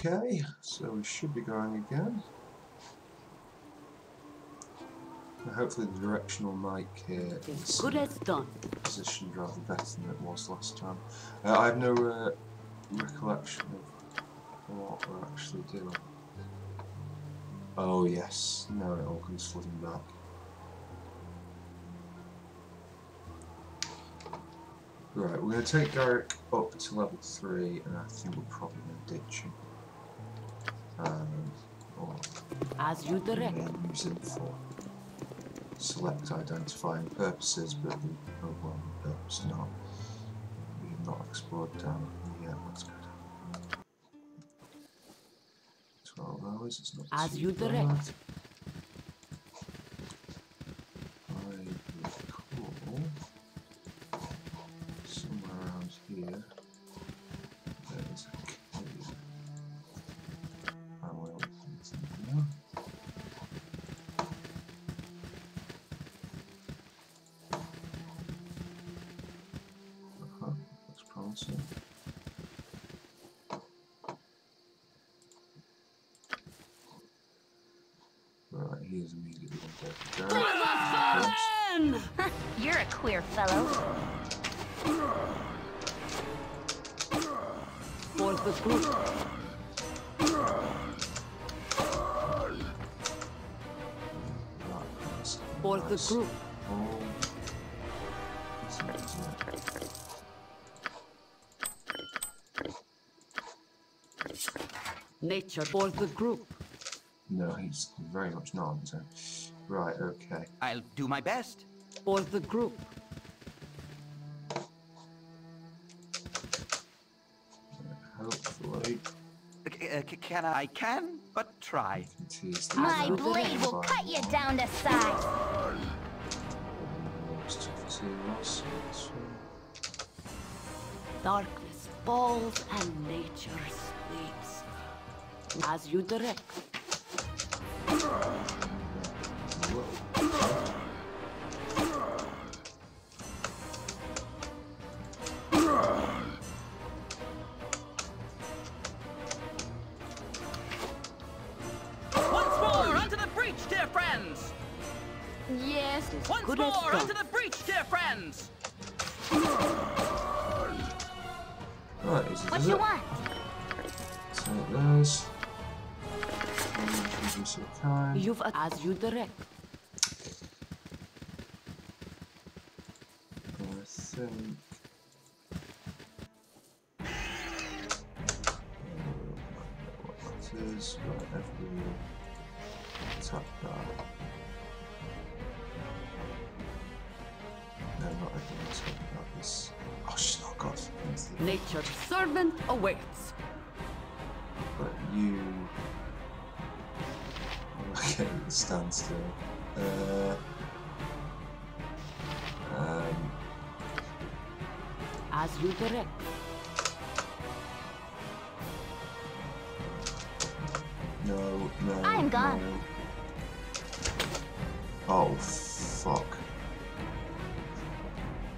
Okay, so we should be going again. Now hopefully the directional mic here is good as done. positioned rather better than it was last time. I have no recollection of what we're actually doing. Oh yes, now it all comes flooding back. Right, we're going to take Derek up to level 3, and I think we're probably going to ditch him. Or As you direct. use him for select identifying purposes, but the overwhelming purpose not. We have not explored down here yet, that's good. 12 hours, it's not as too you bad. direct. Somewhere around here, there's a cave. I will continue. Looks promising. Right, he is immediately on deck. You're a queer fellow. For the group. For the group. Nature for the group. No, he's very much not. So. Right, okay. I'll do my best. For the group. Hopefully. I can, but try. My blade will cut you down to size. Darkness falls and nature sleeps. As you direct. Once more, onto the breach, dear friends! Yes. Once Good as more, done. onto the breach, dear friends! Right, easy What does you it. want? Take those. Reduce your time. You've as you direct. I think. What that is. Right, every attack that. No, not every attack that is. Oh, she's not got anything. Nature's servant awaits. But you. Okay, stand still. As you direct. No. I'm gone. No. Oh, fuck.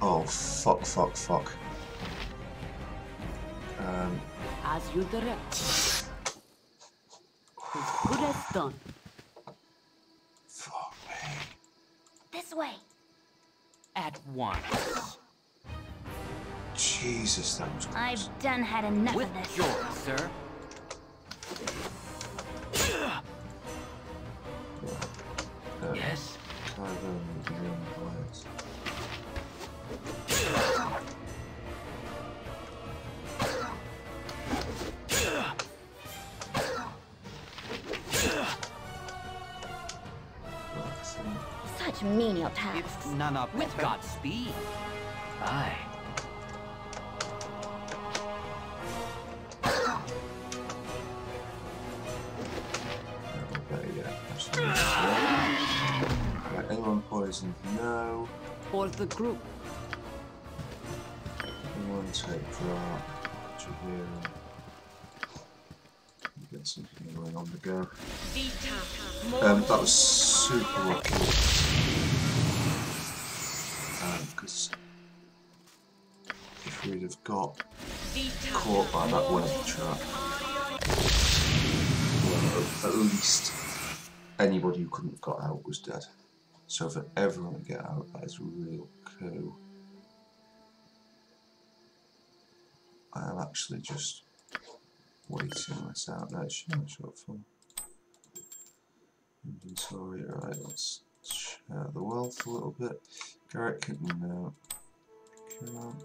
Oh, fuck. As you direct. As good as done. Fuck me. This way. At once. Jesus, that was close. I've done had enough With of this. joy, sir. Yes. Such menial tasks. It's none of with Godspeed. Aye. Right, anyone poisoned? No. For the group. Anyone take that? Here. Get some healing on the go. That was super lucky. Because if we'd have got caught by that web trap, at least anybody who couldn't have got out was dead. So for everyone to get out, that is a real coup. I am actually just waiting this out. No, it's not shortfall. Inventory, right, let's share the wealth a little bit. Garrett can no. Can't.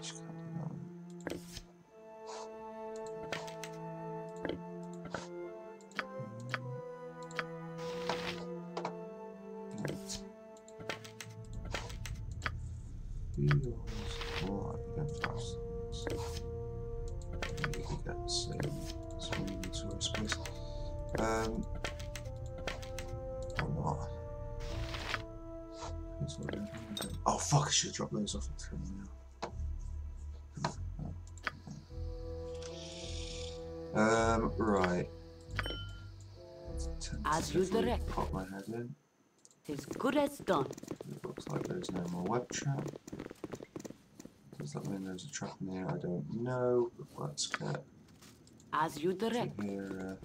Just can't do that. Oh fuck, I should have dropped those off at 3 now. Right. As you direct. Pop my head in. As good as done. It looks like there's no more web trap. Does that mean there's a trap in here? I don't know, but let's get As you direct. here.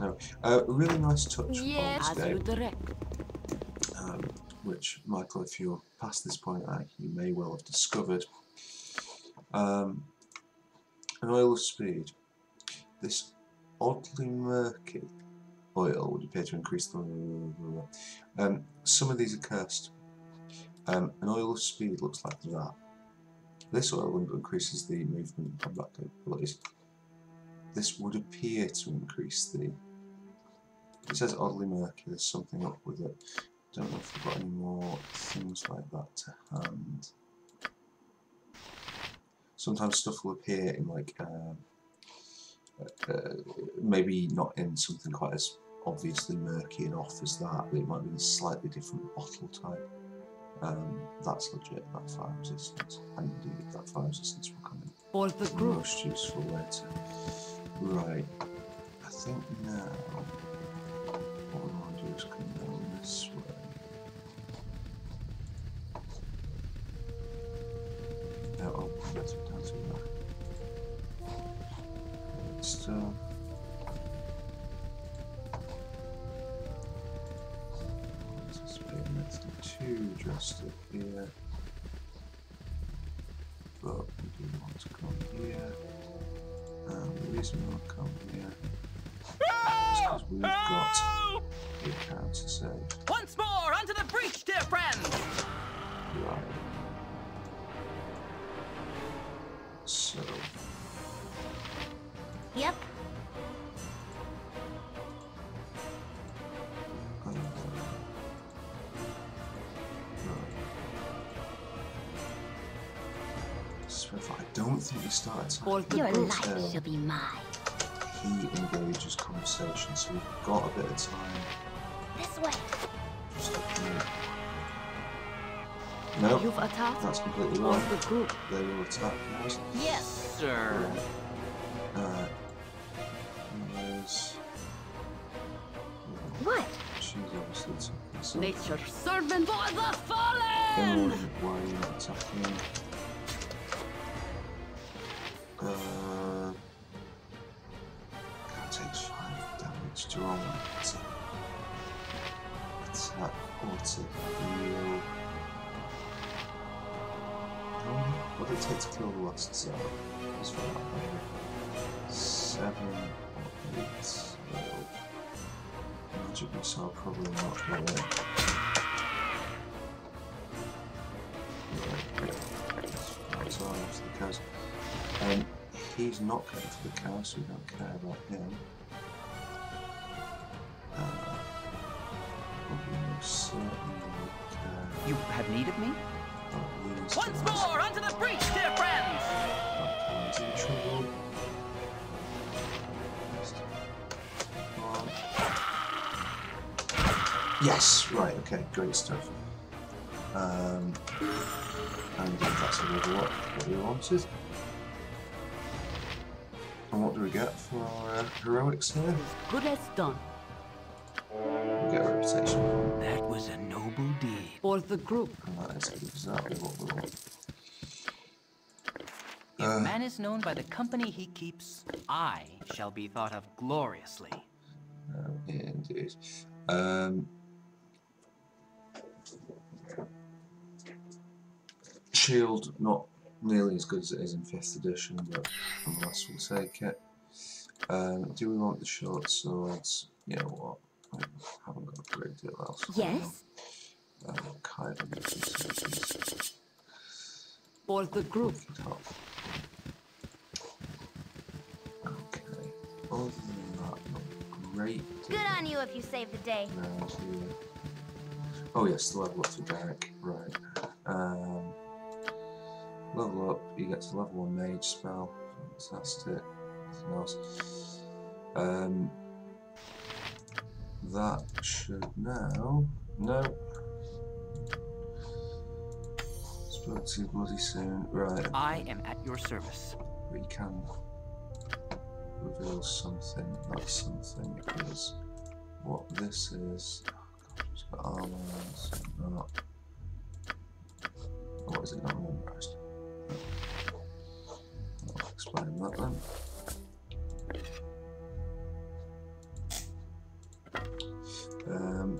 No. Really nice touch Yes, as you direct. Which, Michael, if you're past this point, you may well have discovered. An oil of speed. This oddly murky oil would appear to increase the... some of these are cursed. An oil of speed looks like that. This oil increases the movement and combat capabilities. This would appear to increase the... It says oddly murky, there's something up with it. Don't know if we've got any more things like that to hand. Sometimes stuff will appear in like... maybe not in something quite as obviously murky and off as that, but it might be a slightly different bottle type. That's legit, that fire resistance. And indeed, that fire resistance will come in. For the group. Most useful later. Right. I think now what we want to do is come down this way. Now, oh, let's go down to that. Still. Anticipating it's not too drastic here. But we do want to come here. The reason we want to come here is because we've got the account to save. Once more, onto the breach, dear friends! Right. So. Yep. I don't think we started. Your life shall be mine. He engages conversation, so we've got a bit of time. This way. Just looking. Nope, You've attacked. that's completely For wrong. the group. They will attack us. Yes, sir. There's... What? She's obviously attacking something. Nature's servant for the fallen! Then why are you not attacking? That takes 5 damage to roll. Attack auto heal. What did it take to kill the last cell? It's for that 7 or 8. Well, magic missile probably not really. He's not going for the cow, so we don't care about him. You have need of me? Once Once more, onto the breach, dear friends! He's in trouble. Yes, right, okay, great stuff. And that's a level up, what we wanted. And what do we get for our heroics here? As good as done. We get a reputation. That was a noble deed. For the group. And that That's exactly what we want. If man is known by the company he keeps, I shall be thought of gloriously. Indeed. Shield, not nearly as good as it is in 5th edition, but nonetheless we'll take it. Do we want the short swords? You know what? I haven't got a great deal else. Yes. Kind of For the group. Okay. Other than that, not great. Good on you if you save the day. No, oh yes, the level up for Derek. Right. Level up, you get to level 1 mage spell. Fantastic. Nothing else. That should now. No. Spoke to you bloody soon. Right. I am at your service. We can reveal something. That something is what this is. Oh god, it's got armors and that. What is it? Not memorized. I'll explain that then.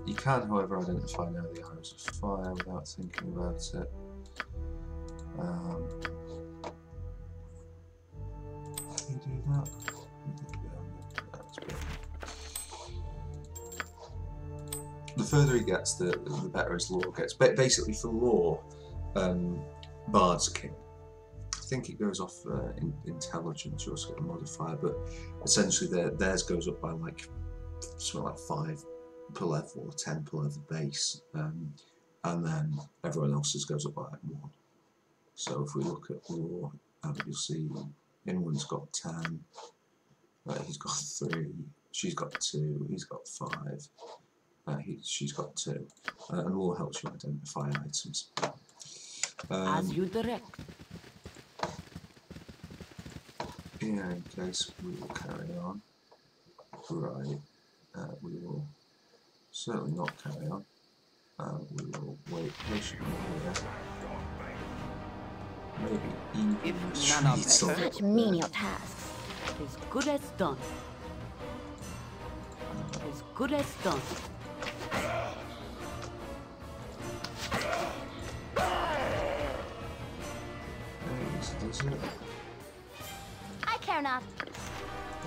You can, however, identify now the arrows of fire without thinking about it. Can you do that? That's the further he gets, the better his lore gets. But basically, for lore, bards are king. I think it goes off in intelligence. You also get a modifier, but essentially theirs goes up by like something like 5 per level or 10 per level base, and then everyone else's goes up by like 1. So if we look at lore, you'll see Inward's got 10, he's got 3, she's got 2, he's got 5, she's got 2, and lore helps you identify items. As you direct. In any case, we will carry on. Right, we will certainly not carry on. We will wait patiently here. Maybe even retreat Such menial tasks. As good as done. As good as done. Does it? I care not.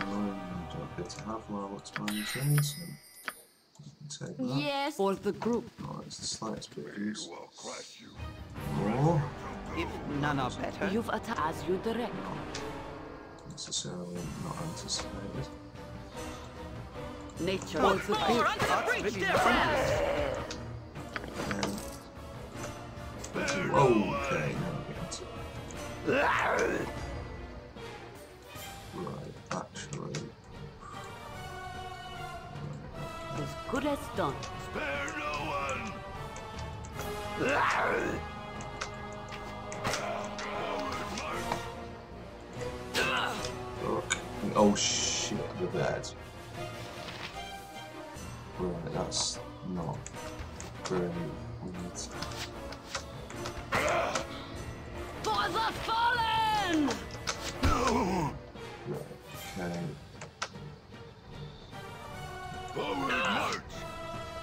Don't get to have while it's my turn, so you can take that. Yes. For the group. Oh, it's the slightest bit of use. More. If none are better. You've attacked as you direct. Necessarily not anticipated. Nature. For the group. Okay, now we get to right, actually. As good as done. Spare no one! Look. Oh shit, the bed. Right, that's not very weird. For the fallen! Right, okay. Forward march!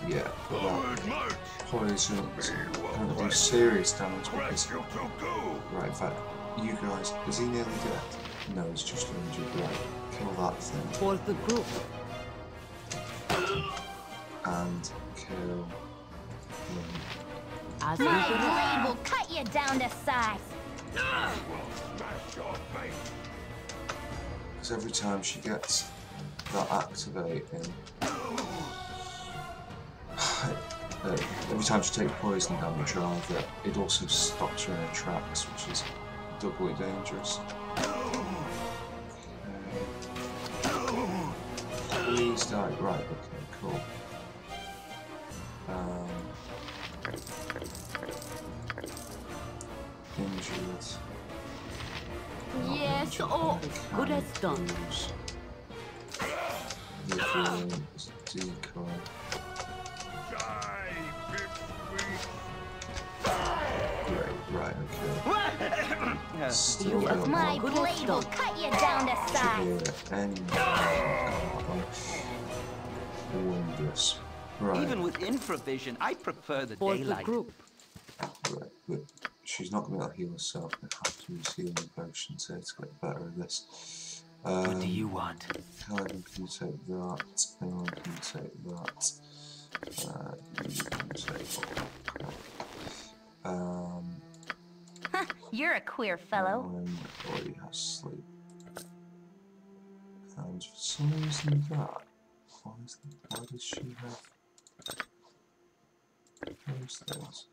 Yeah, Forward march! poison is going to do serious damage because... Press you to go! Right, in fact, you guys, is he nearly dead? No, he's just injured. Right, kill that thing. For the group. And kill him. As you My direct. blade will cut you down to size. Smash your face! Because every time she gets that activating, every time she takes poison damage rather, it also stops her in her tracks, which is doubly dangerous. Please die. Right, okay, cool. Injured. Yes, oh, good as done. Revealing as decoy. Die, bitch! Still You don't my want blade will cut you down to to size. hear any wondrous. Right. Even with infravision, I prefer the For the daylight. group. Right, but she's not going to be able to heal herself. I have to use healing potions here to get better at this. What do you want? Calvin, can you take that? Anyone can take that? You can take all that. You're a queer fellow. Ellen already has sleep. And for some reason that, why does she have those things?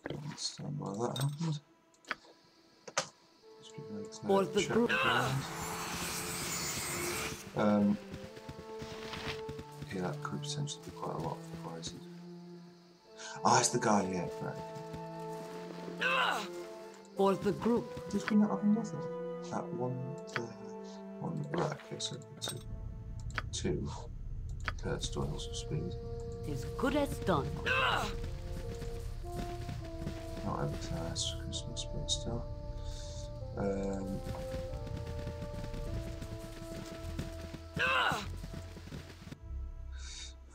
Don't understand why that happened. Must be very clear For to the check group. around. Yeah, that could potentially be quite a lot of poison. Ah, it's the guy here, right. For the group. Did we not have another? That one there. One, right, okay, so two cursed oils of speed. As good as done. Not advertised for Christmas, but still.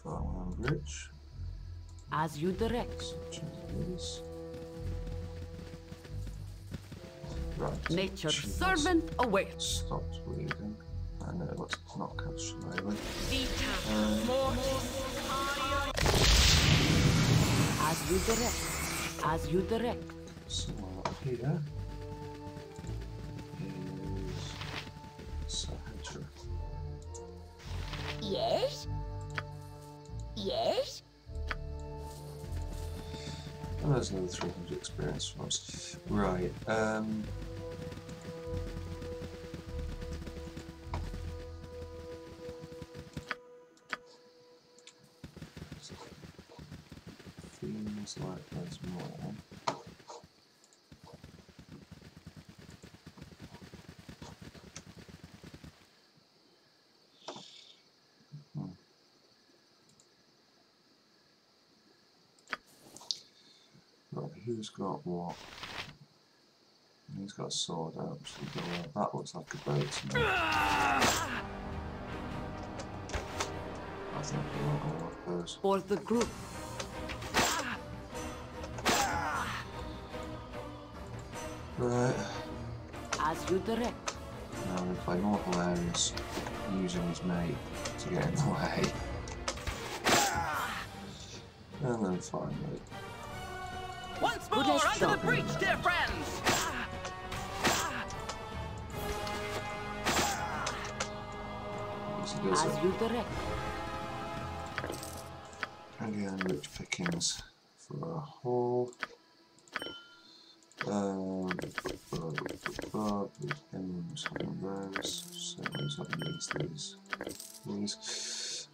Farmland Bridge. As you direct. Such as this. Right. Nature's she has servant awaits. stopped bleeding. I know, let's not catch Riley. As you direct. As you direct. Somewhere up here is Sahedra. Yes? Yes? And there's another 300 experience for us. Right, feels like there's more. Right, who's got what? He's got a sword out, that looks like a bow to me. I think we want all of those. For the group. Right, As you direct. now we play more hilarious, using his mate to get in the way. And then finally, Once Good more, as under the done. breach, dear friends! as he does As it. you direct. Again, rich pickings for our haul. Emblems having those, certainly having these.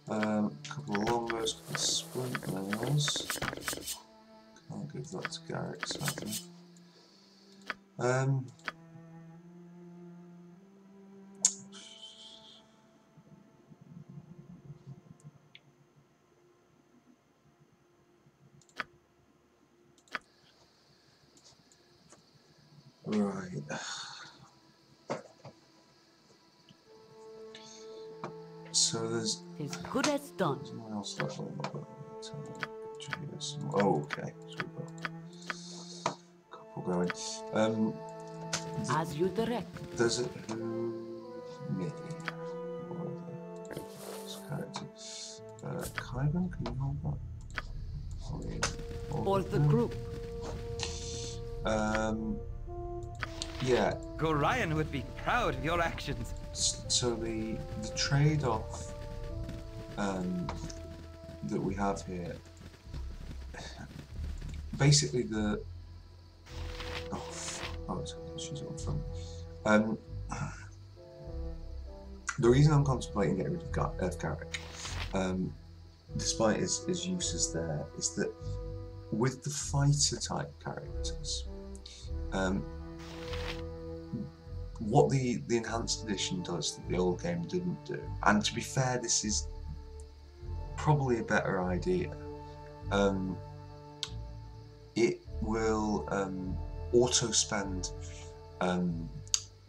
Couple of longbows, couple of splint nails. Can't give that to Garrick, sadly. Right. So there's As good as done. someone else left on the oh, okay. So we've got a couple going. As you direct. Does it who me? What are this character? Kyvan, can you hold that? For the group. Yeah. Gorion would be proud of your actions. So the trade-off that we have here, basically the she's on front. The reason I'm contemplating getting rid of Garrick, despite his uses there, is that with the fighter type characters, what the enhanced edition does that the old game didn't do, and to be fair, this is probably a better idea, it will auto-spend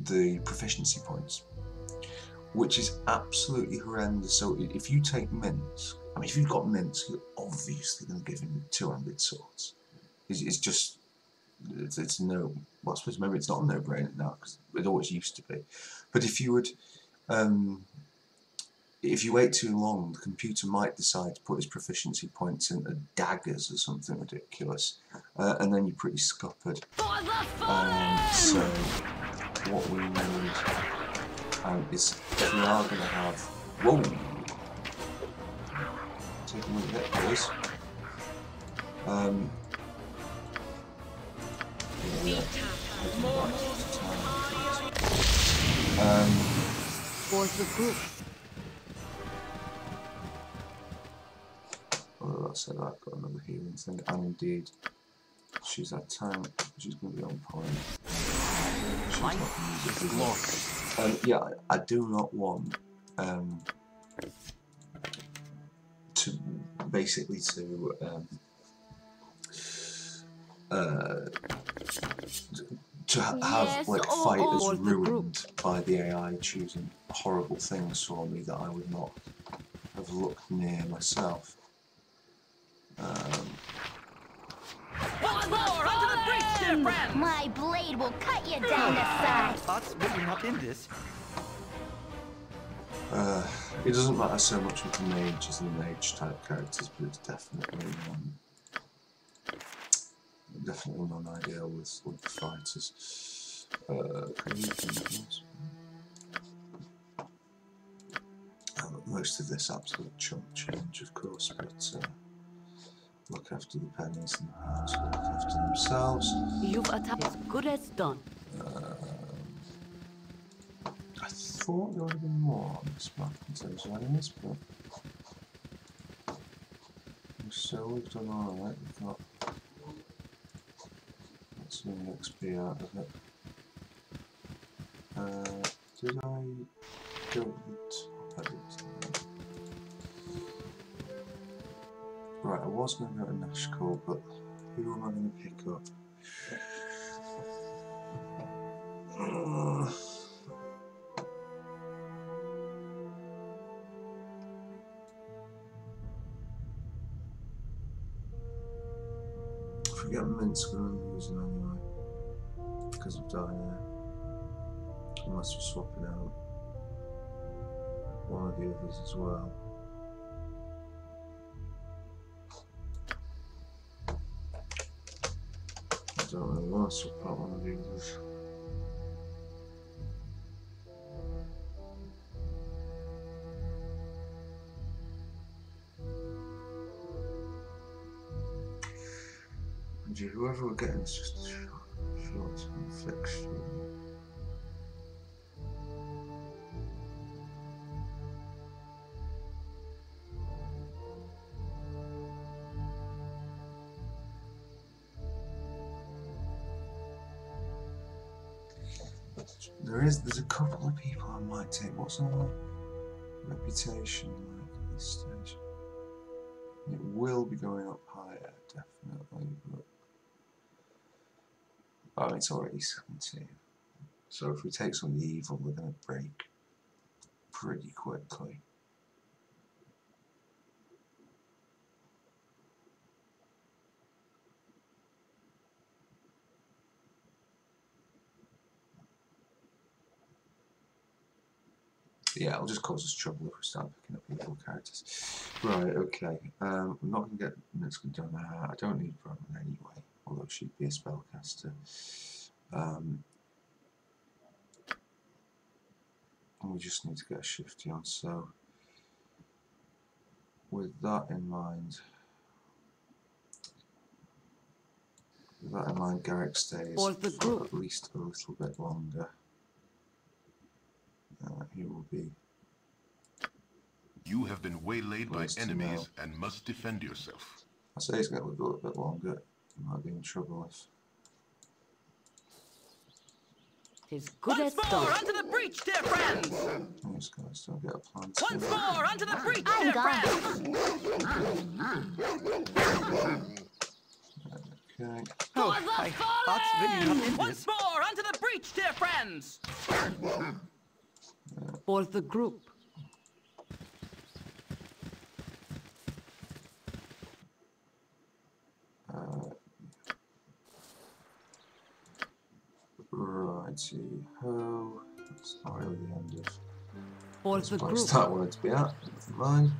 the proficiency points, which is absolutely horrendous. So if you take mints, I mean, if you've got mints, you're obviously going to give him two-handed swords. It's just, it's no, well, I suppose maybe it's not a no-brainer now, because it always used to be. But if you would, if you wait too long, the computer might decide to put his proficiency points into daggers or something ridiculous, and then you're pretty scuppered. So what we need is, if we are going to have, whoa, take a look at this. For the group. Well, that said, I've got another healing thing, and indeed, she's that tank, she's going to be on point. She's not going to yeah, I do not want to basically to have like fighters ruined by the AI choosing horrible things for me that I would not have looked near myself. My blade will cut you down to size. Thoughts really not in this. It doesn't matter so much with the mage as the mage type characters, but it's definitely non-ideal with the fighters. Most of this absolute chunk change, of course, but look after the pennies and the pounds, look after themselves. You've attacked as good as done. I thought there would have been more on this map in terms of enemies, but we've done alright. We've got some XP out of it. Did I go to the top? I didn't. Right, I was going to go to Nashcall, but who am I going to pick up? If we get Minsk, we're going to lose him anyway, because of Diana. Unless we're swapping out one of the others as well. I don't really want to swap out one of the others. And whoever we're getting is just a short-term fixture. There's a couple of people I might take. What's our reputation like at this stage? It will be going up higher, definitely, but it's already 17. So if we take some of the evil, we're going to break pretty quickly. Yeah, it'll just cause us trouble if we start picking up evil characters. Right, okay. I'm not going to get Minsk done. I don't need Brahman anyway, although she'd be a spellcaster. And we just need to get a shifty on, so with that in mind, Garrick stays for at least a little bit longer. He will be. You have been waylaid by enemies and must defend yourself. I say he's going to live a little bit longer. He might be in trouble if. Tis good as done. Onto the breach, dear friends! These guys don't get a plan. Once more, onto the breach, dear friends! Okay. Oh, I ought really not in once more onto the breach, dear friends. For the group. Righty-ho. That's not really the end of For this the place group. that I wanted to be at. Never mind.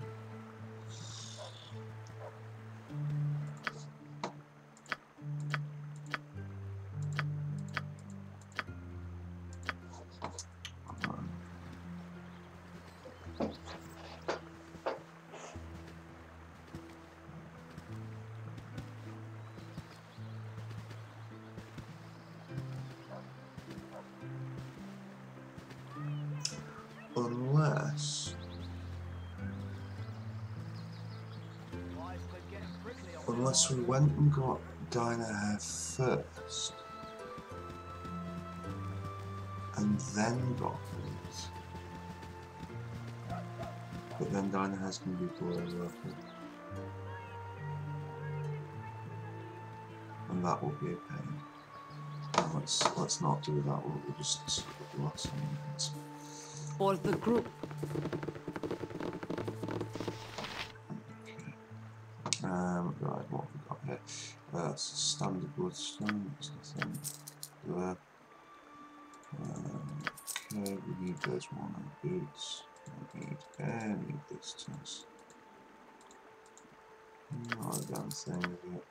Unless we went and got Diner Hair first, and then got these. But then Diner Hair's going to be below, and that will be a pain. Now let's not do that. We'll just do the last one. For the group. Right, what have we got here? That's standard bloodstone, that's nothing there. Okay, we need those one boots. We don't need any distance. Not a damn thing of it.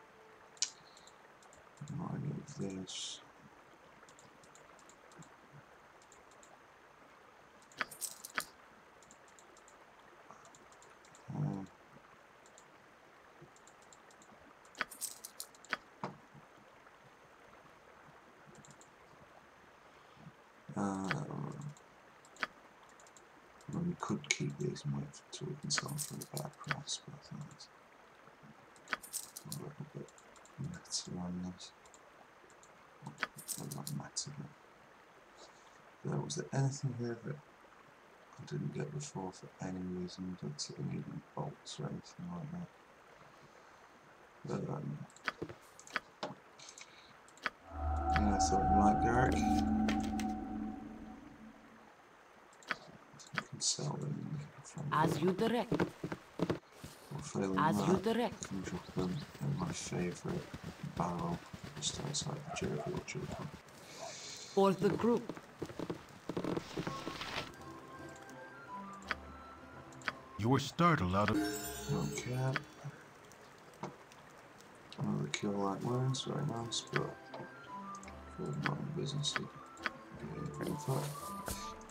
Not any of this. We could keep these and wait until we can sell them for a better price, but I think that's a little bit meta on this. Not meta, but was there anything here that I didn't get before for any reason? I don't see any bolts or anything like that. But yeah, I thought you might, Derek. Sell them As you direct. As you direct. I can drop them in my favourite barrel just outside the Joypad. For the group. You were startled out of... Okay. Another kill like wounds, very nice, but for not in business.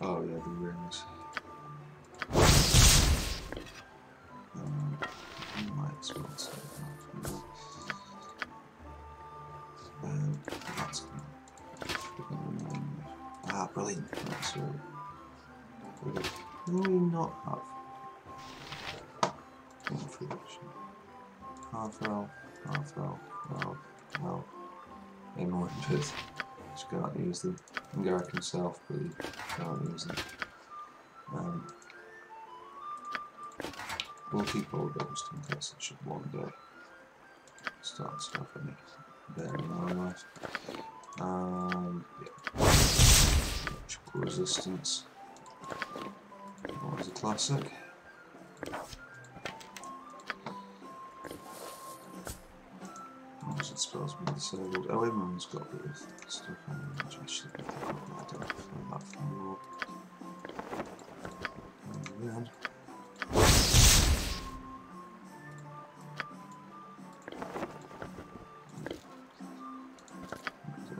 Oh yeah, the rings. Might as well say that. That's good. Ah, brilliant. That's right. Can we not have information? Half health, health. In one just can't use them. And Garrick himself, but he can't use them. We'll keep all those in case it should one day start to have any bearing on our life. Yeah. Electrical resistance. Always a classic. It spells me disabled. Oh, everyone's got rid of stuff. I should be thinking about that from the war. And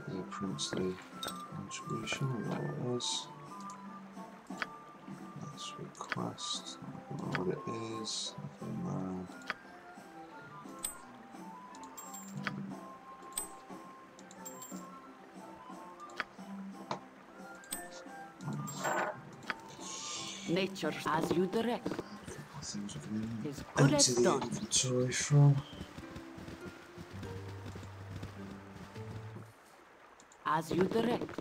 the princely contribution, there it is. Let's request. I don't know what it is. Nothing there. Nature as you direct. Things we can Is good as empty the done. inventory from. As you direct.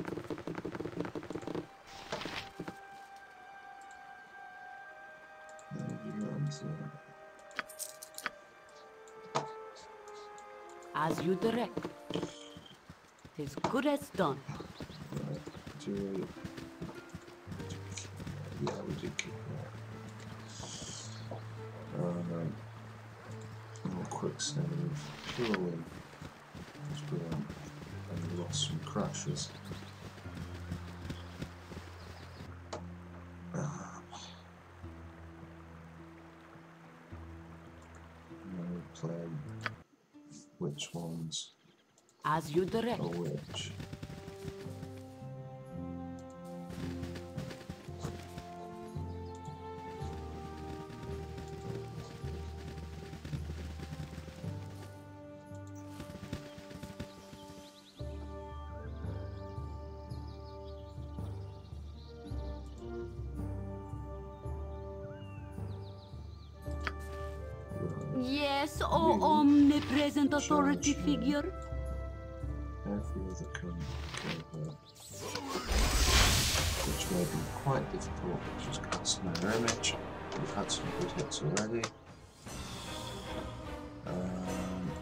As you direct. 'Tis good as done. Right, yeah, we did keep that. A quick save, purely because we lost some crashes. Play which ones As you direct. are which. Yes, oh omnipresent authority figure. Every other camembert, which may be quite difficult. Just cast mirror image. We've had some good hits already.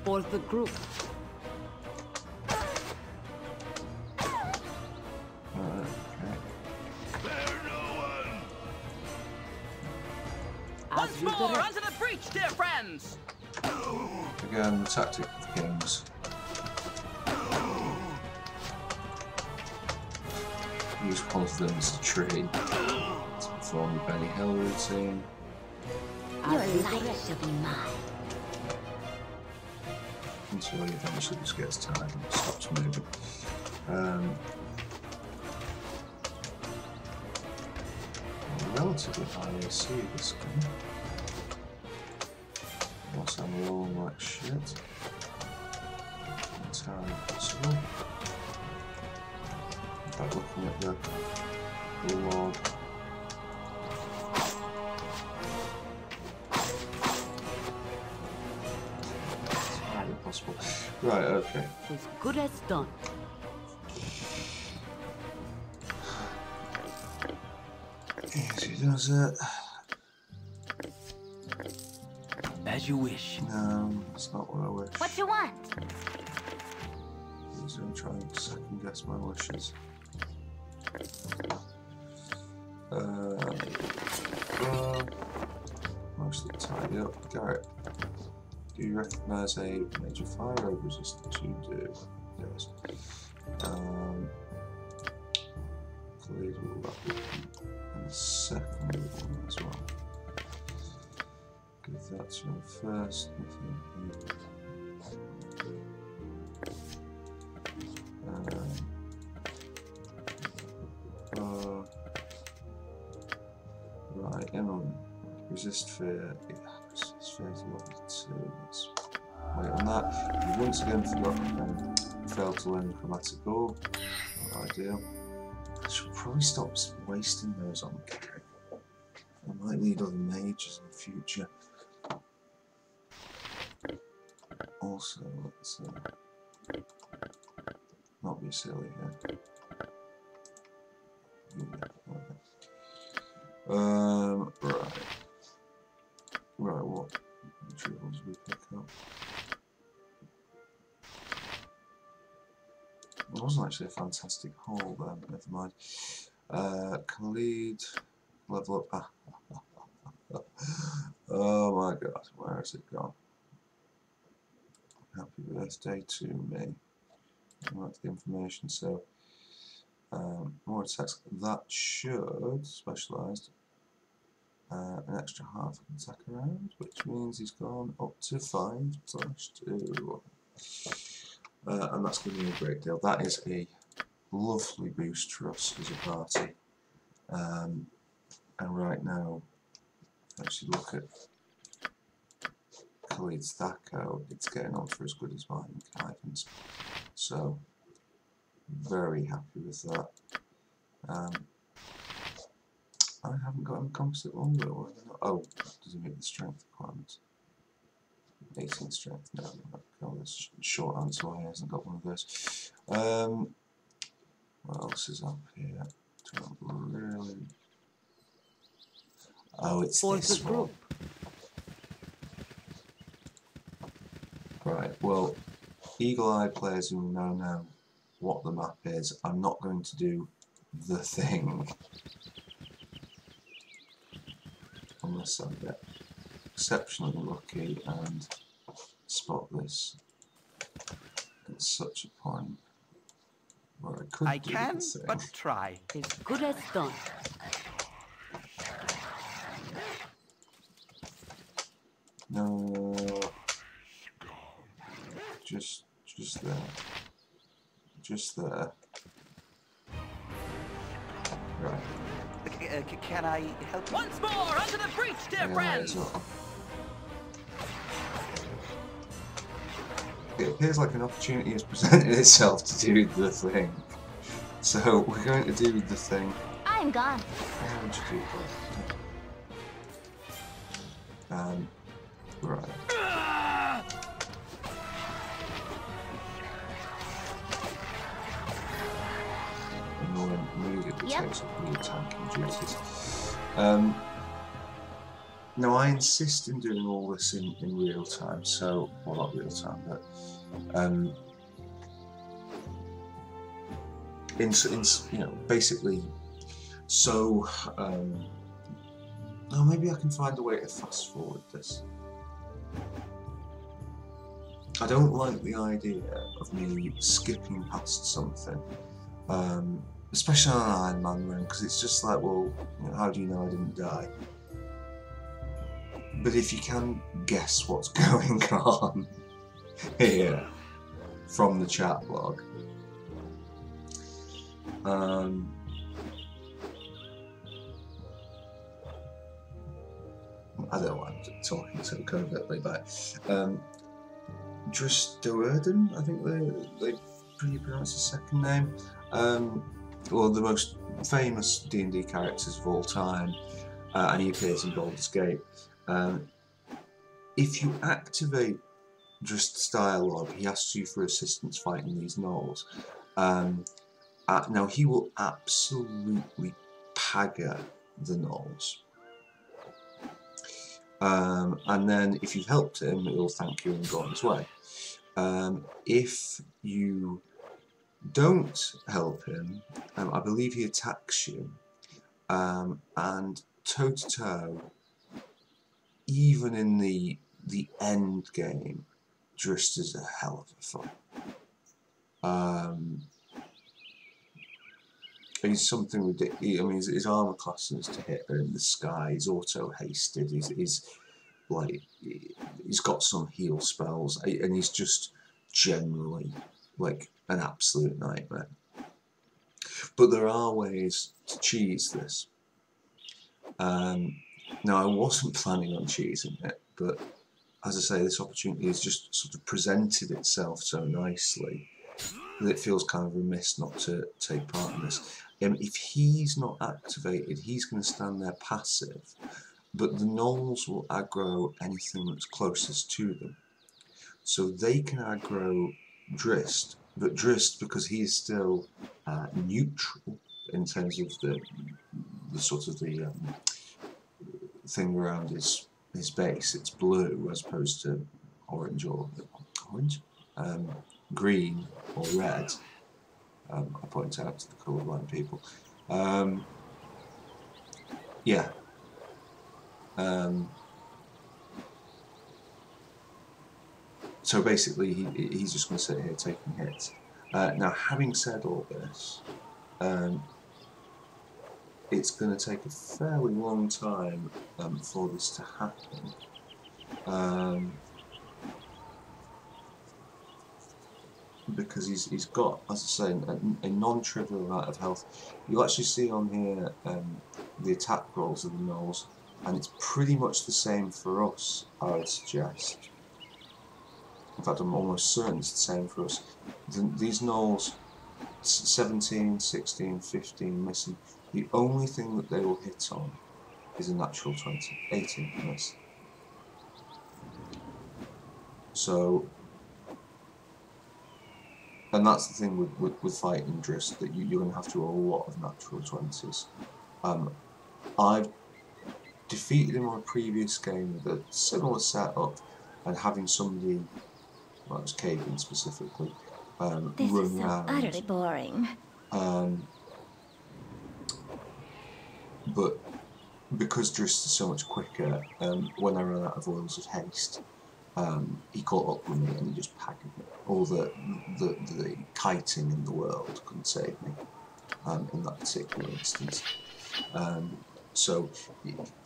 For the group. Okay. Once more, onto the breach, dear friends! Again, the tactic of kings. Use confidence tree to perform the Benny Hill routine. Your life shall be mine. Until he eventually just gets tired and stops moving. Relatively high AC this game. Unless I'm rolling like shit. Entirely possible. In fact, looking at the log. Entirely possible. Right, okay. As good as done. Easy does it. As you wish. No, that's not what I wish. What you want? Please don't try and second guess my wishes. Mostly tidy up. Garrett, do you recognise a major fire resistance? You do. Yes. Please will that be in the second one as well. Give that to him first. Right, resist fear. Yeah, resist fear is level 2. Let's wait on that. You once again failed to learn chromatic orb. Not ideal. I should probably stop wasting those on Garrett. I might need other mages in the future. Also, let's not be silly here. Right. Right, what materials we pick up? It wasn't actually a fantastic haul then, never mind. Khalid, level up. Oh my god, where has it gone? Happy birthday to me. Right, the information, so more attacks. That should specialised an extra half an attack around, which means he's gone up to 5/2. And that's going to be a great deal. That is a lovely boost for us as a party. And right now, actually look at Khalid's Thaco, it's getting on for as good as mine in guidance. So, very happy with that. I haven't got a composite longbow. Oh, does it meet the strength requirements? 18 strength. No, no, that's short answer. Why he hasn't got one of those. What else is up here? Don't really. Oh, it's this one. Right. Well, eagle-eyed players who know what the map is, I'm not going to do the thing unless I get exceptionally lucky and spot this at such a point where I could do can, the thing. but try. As good as done. No, just there, just there. Right. Can I help? Once more, onto the breach, dear friends! It appears like an opportunity has presented itself to do the thing. So we're going to do the thing. I'm gone. How would you do that? Right. And we'll immediately takes up all your tanking duties. Now I insist in doing all this in real time, so, well not real time, but in you know, basically, so oh, maybe I can find a way to fast forward this. I don't like the idea of me skipping past something, especially on an Ironman run, because it's just like, well, you know, how do you know I didn't die? But if you can guess what's going on here from the chat log, I don't know why I'm talking so covertly about Stilton, I think they pronounce his second name. Well, the most famous D&D characters of all time, and he appears in Baldur's Gate. If you activate Drist's dialogue, he asks you for assistance fighting these gnolls. Now he will absolutely pagger the gnolls. And then if you've helped him, he'll thank you and go on his way. If you don't help him, I believe he attacks you, and toe-to-toe, even in the end game, Drist is a hell of a fight. He's something ridiculous. I mean, his armor classes to hit are in the sky. He's auto-hasted. He's got some heal spells, and he's just generally like an absolute nightmare. But there are ways to cheese this. Now, I wasn't planning on cheesing it, but as I say, this opportunity has just sort of presented itself so nicely that it feels kind of remiss not to take part in this. If he's not activated, he's going to stand there passive, but the gnolls will aggro anything that's closest to them. So they can aggro Drist, but Drist, because he is still neutral in terms of the sort of the thing around his base, it's blue as opposed to orange or green or red. I point out to the colourblind people. Yeah. So basically, he's just going to sit here taking hits. Now, having said all this, it's going to take a fairly long time for this to happen. Because he's got, as I say, a non-trivial amount of health. You'll actually see on here the attack rolls of the gnolls, and it's pretty much the same for us, I would suggest. In fact, I'm almost certain it's the same for us. These gnolls, 17, 16, 15 missing. The only thing that they will hit on is a natural 20, 18 miss. So, and that's the thing with fighting Drist, that you're going to have to roll a lot of natural 20s. I've defeated him on a previous game with a similar setup, and having somebody well, it was Kagan specifically, This is running so around. utterly boring. But because Drist is so much quicker, when I ran out of oils of haste, he caught up with me and he just packed me. All the kiting in the world couldn't save me in that particular instance. So,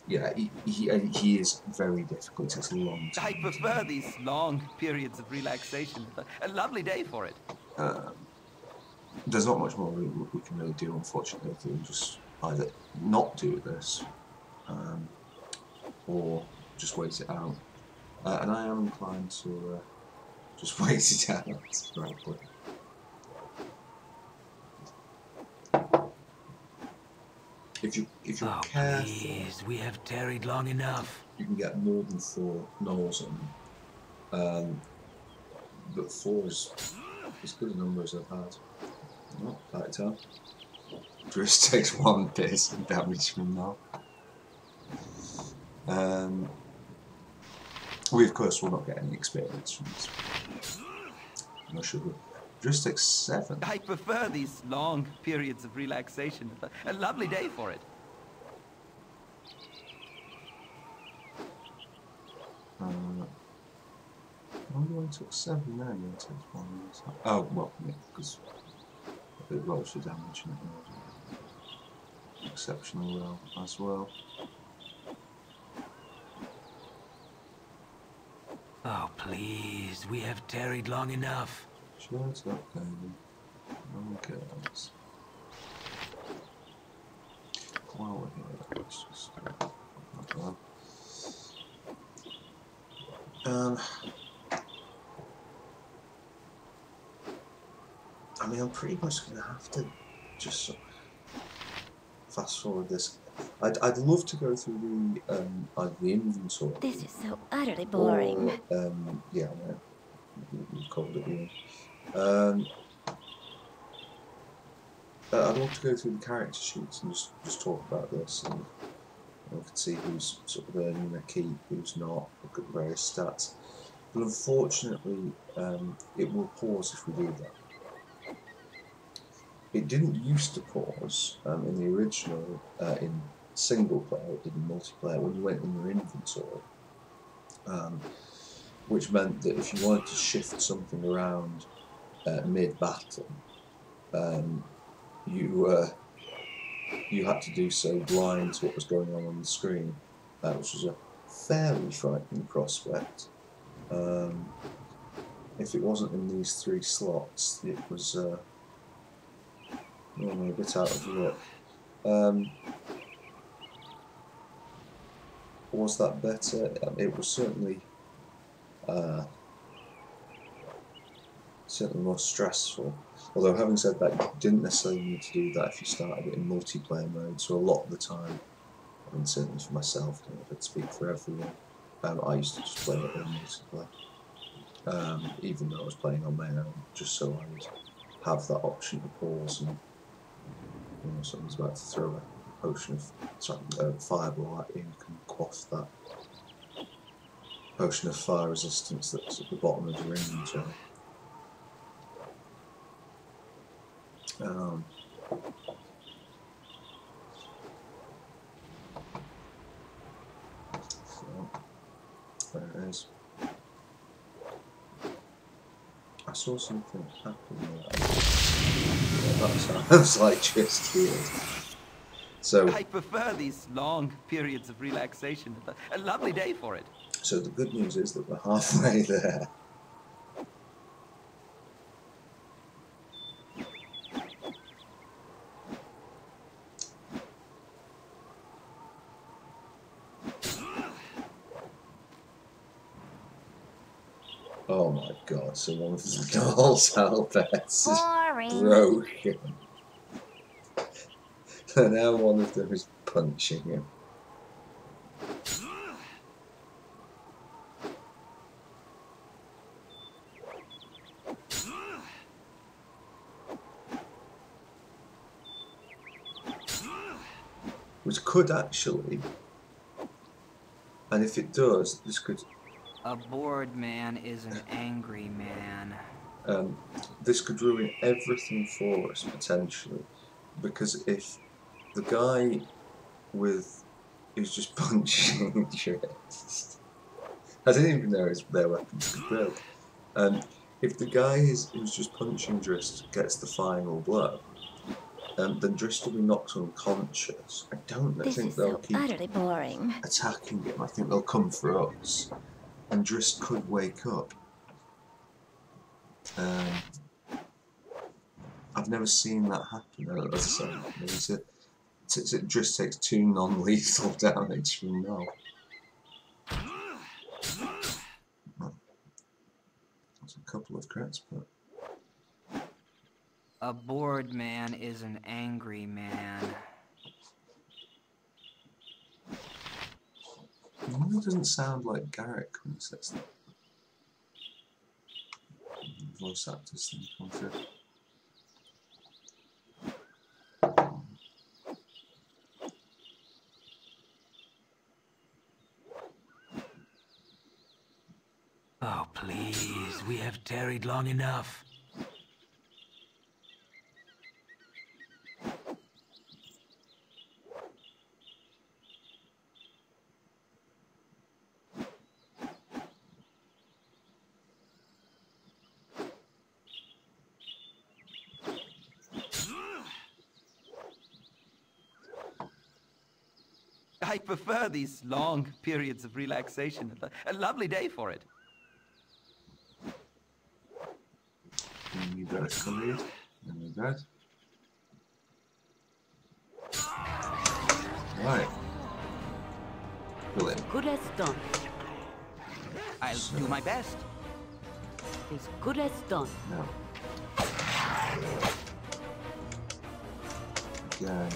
yeah, he is very difficult. It takes a long time. I prefer these long periods of relaxation. A lovely day for it. There's not much more we can really do, unfortunately. We can just either not do this, or just wait it out. And I am inclined to just wait it out, frankly. If you're careful, please, we have tarried long enough. You can get more than 4 knolls on. But 4 is as good a number as I've had. Oh, back time. Drist takes 1 piercing damage from now. We of course will not get any experience from this. No sugar. Drist takes 7. I prefer these long periods of relaxation. A lovely day for it. You only took 7 now, you only took 1. Oh, well, yeah, because it rolls for damage and it rolls exceptionally well as well. Oh, please, we have tarried long enough. Shut up, baby. No one cares. While we're here, let's just I mean, I'm pretty much going to have to just fast forward this. I'd love to go through the either the inventory. This is so utterly boring. Or, yeah, I know. You called it, yeah. I'd love to go through the character sheets and just talk about this, and we can see who's sort of earning their keep, who's not, look at various stats. But unfortunately, it will pause if we do that. It didn't used to pause in the original, in single player, it did in multiplayer, when you went in your inventory. Which meant that if you wanted to shift something around mid-battle, you had to do so blind to what was going on the screen, which was a fairly frightening prospect. If it wasn't in these 3 slots, it was a bit out of luck. Was that better? It was certainly more stressful. Although, having said that, you didn't necessarily need to do that if you started it in multiplayer mode. So a lot of the time, I mean, certainly for myself, I don't know if I'd speak for everyone, I used to just play it in multiplayer, even though I was playing on my own, just so I would have that option to pause and, you know, someone's about to throw a potion of fireball at you, you can quaff that potion of fire resistance that's at the bottom of your inventory. So, there it is. I saw something happen there. Yeah, that sounds like just healed. So, I prefer these long periods of relaxation. A lovely day for it. So the good news is that we're halfway there. Oh my god, so one of the doll's alphabets is broken. And now one of them is punching him. Which could actually, and if it does, this could A bored man is an angry man. This could ruin everything for us, potentially. Because if the guy who's just punching Drist, I didn't even know their weapons could build. If the guy who's just punching Drist gets the final blow, then Drist will be knocked unconscious. I think they'll keep utterly boring. attacking him. I think they'll come for us, and Drist could wake up. I've never seen that happen. As I said, Drist takes 2 non-lethal damage from now. That's a couple of crits, but... A bored man is an angry man. It doesn't sound like Garrick when he says that. Voice actors thing come through. Oh, please, we have tarried long enough. I prefer these long periods of relaxation. A lovely day for it. You got it covered. And we got. Right. Brilliant. Good as done. I'll do my best. As good as done. Now. Again,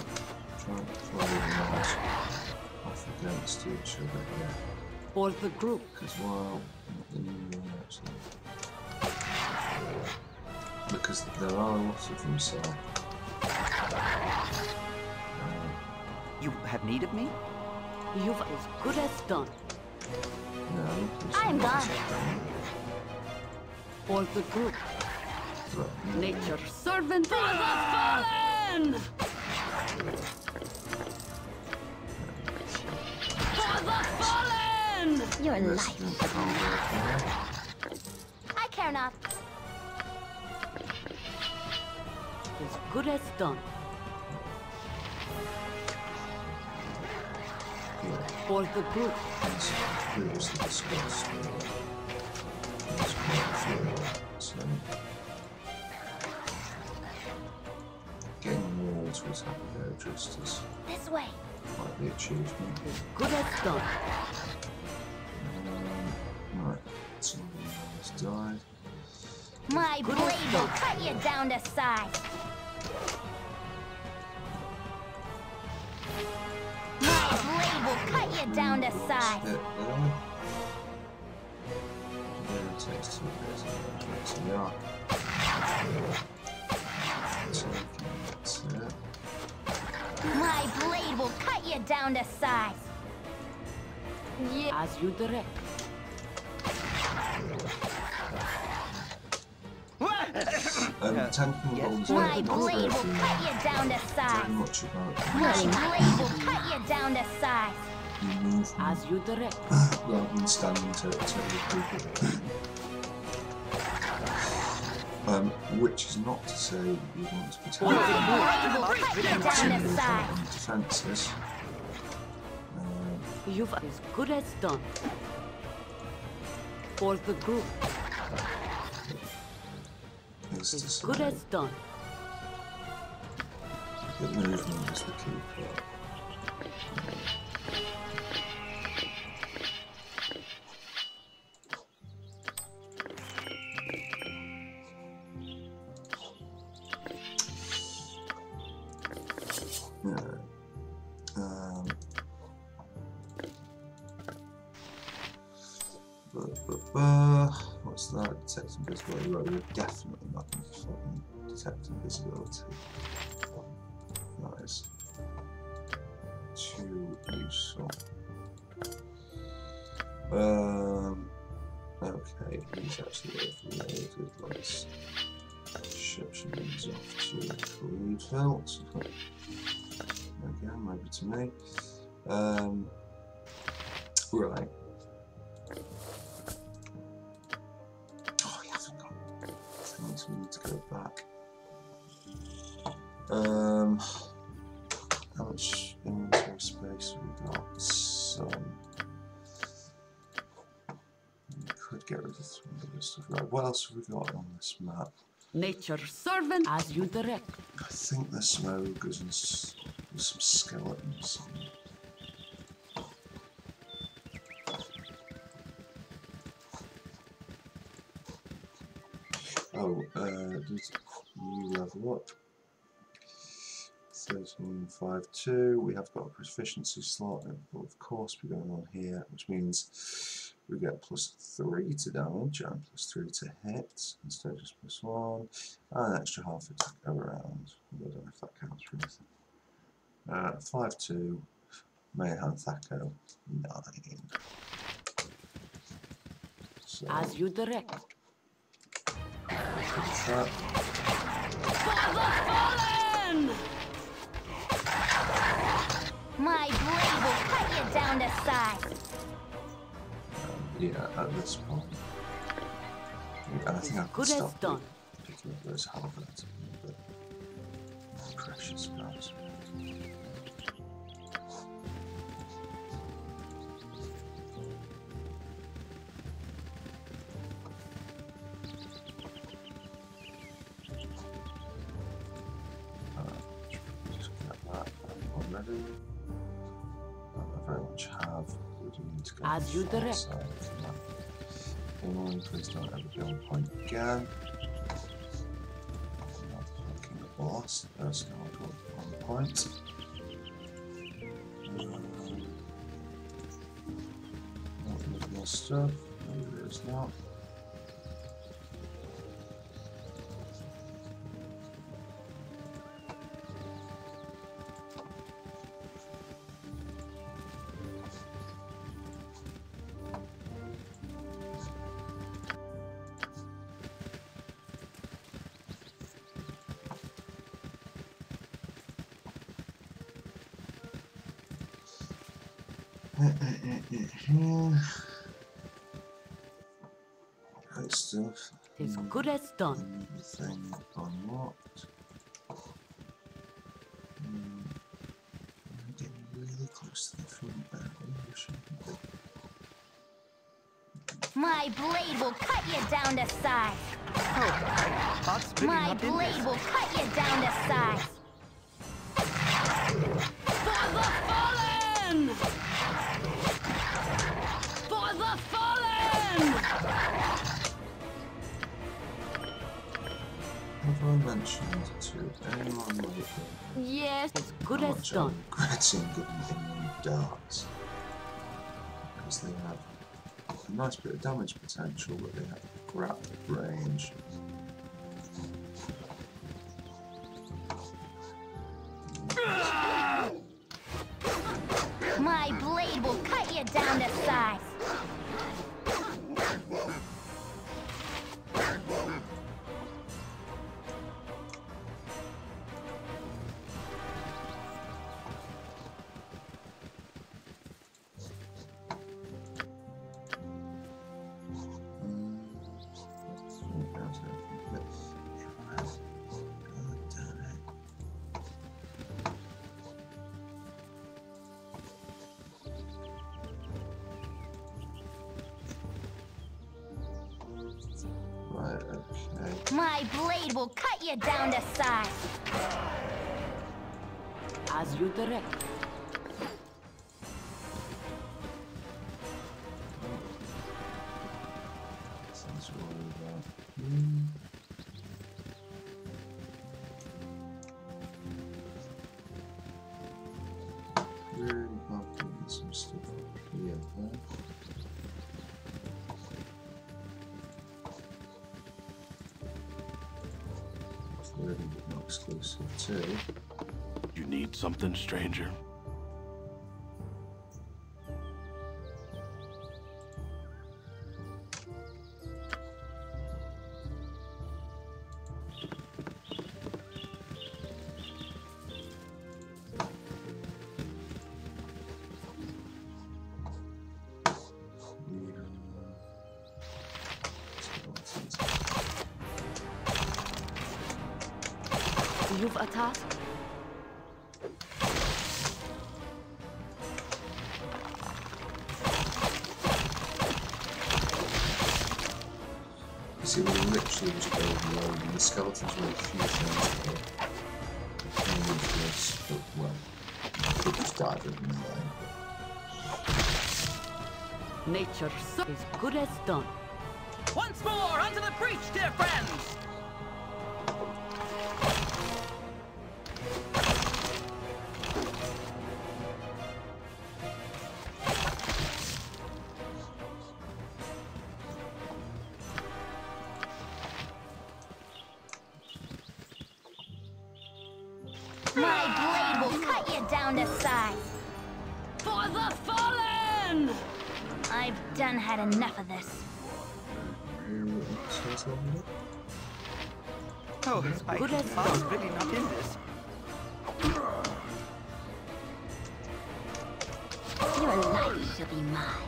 try and throw the knives off against each other here. For the group. Because while the new one actually. Because there are lots of them, so. You have need of me? You've as good as done. No, I'm gone. For the group. But, Nature's servant for the fallen! For the fallen! Your this life. is Camembert. I care not. As good as done. For the group. As previously discussed, there's quite a few, so getting walls was happy there just as This way. quite the achievement. As good as done. Right, somebody has died. My blade will cut you down to size. My blade will cut you down to size. Hit there. It takes 2 bits of that, so we are taking it. My blade will cut you down to size. Yeah. As you direct. Tanking bombs My are not blade will very cut you down to size. much about My blade will cut you down to size. movement As you direct. rather than standing to people. Which is not to say we want to be taking My blade will cut you down to size. defences. You've as good as done. For the group. Is to As say good as done. that movement is the key part. What's that? Detect invisibility. Right, we're definitely not going to fucking detect invisibility. That is too useful. Okay, he's actually overloaded. Let's ship some things off to Cleveland. Again, maybe to me. Right. Oh, yeah, I forgot. Things we need to go back. How much inventory space have we got? Some. We could get rid of some of this stuff. Right, what else have we got on this map? Nature's servant as you direct. I think there's some ogres and some skeletons. Oh, did you level up? 1352. We have got a proficiency slot, but of course we're going on here, which means we get +3 to damage and +3 to hit instead of just +1, and an extra half attack around. I don't know if that counts for anything. 5-2, main hand Thaco, 9. So, as you direct. For the fallen! My blade will cut you down to size. Yeah, at this point. And I think I can stop picking up those halberds. But precious guys. Just get that already. I very much have. We do need to go as you direct. Outside. Please don't ever be on point again. Not fucking the last person I got on point. There's more stuff. Maybe there's not. Great stuff. As good as done. Everything unlocked. We're getting really close to the front there. My blade will cut you down to size. Thoughts really My not in blade this. will cut you down to size. For the fallen! For the fallen! Have I mentioned to anyone lately Yes, as good how as much done. I'm regretting giving them darts? Because they have a nice bit of damage potential, but they have crap range. My blade will cut you down to size. Right, okay. My blade will cut you down to size. As you direct. Since we're about really bumping some stuff up here, huh? Flirting but not exclusive too. You need something, stranger? You've a task? You see, we're literally just overloading. The skeletons were a few things ago. But, well, they just died of melee. Nature is good as done. Once more, onto the breach, dear friends! My blade will cut you down to size. For the fallen! I've done had enough of this. Oh, I Good as was really not in this. Your life shall be mine.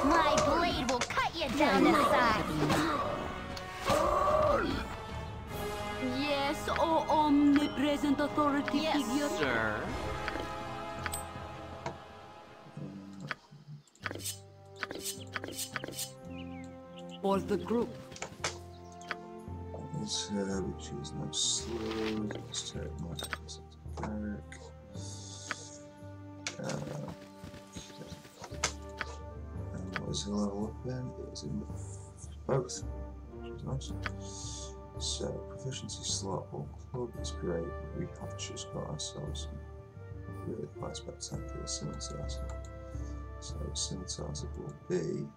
My blade will cut you down to size. Yes, oh omnipresent authority figure. Sir? For the group. This which is now slow. Let's check my Eric. And what is the level up in? It is in both, which is nice. So, proficiency slot or club is great, but we have just got ourselves some really quite spectacular scimitars. So, scimitars it will be.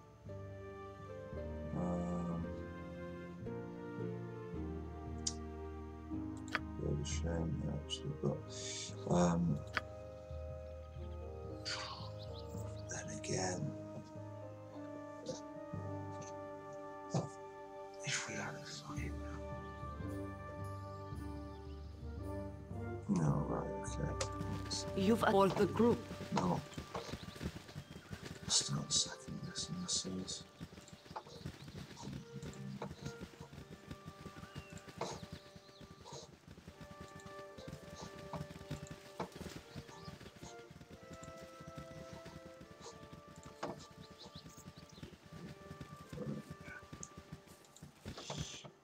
Bit of a shame here, actually, but then again, if we had a fucking no, right, okay. You've for the group. No. Start second guessing this.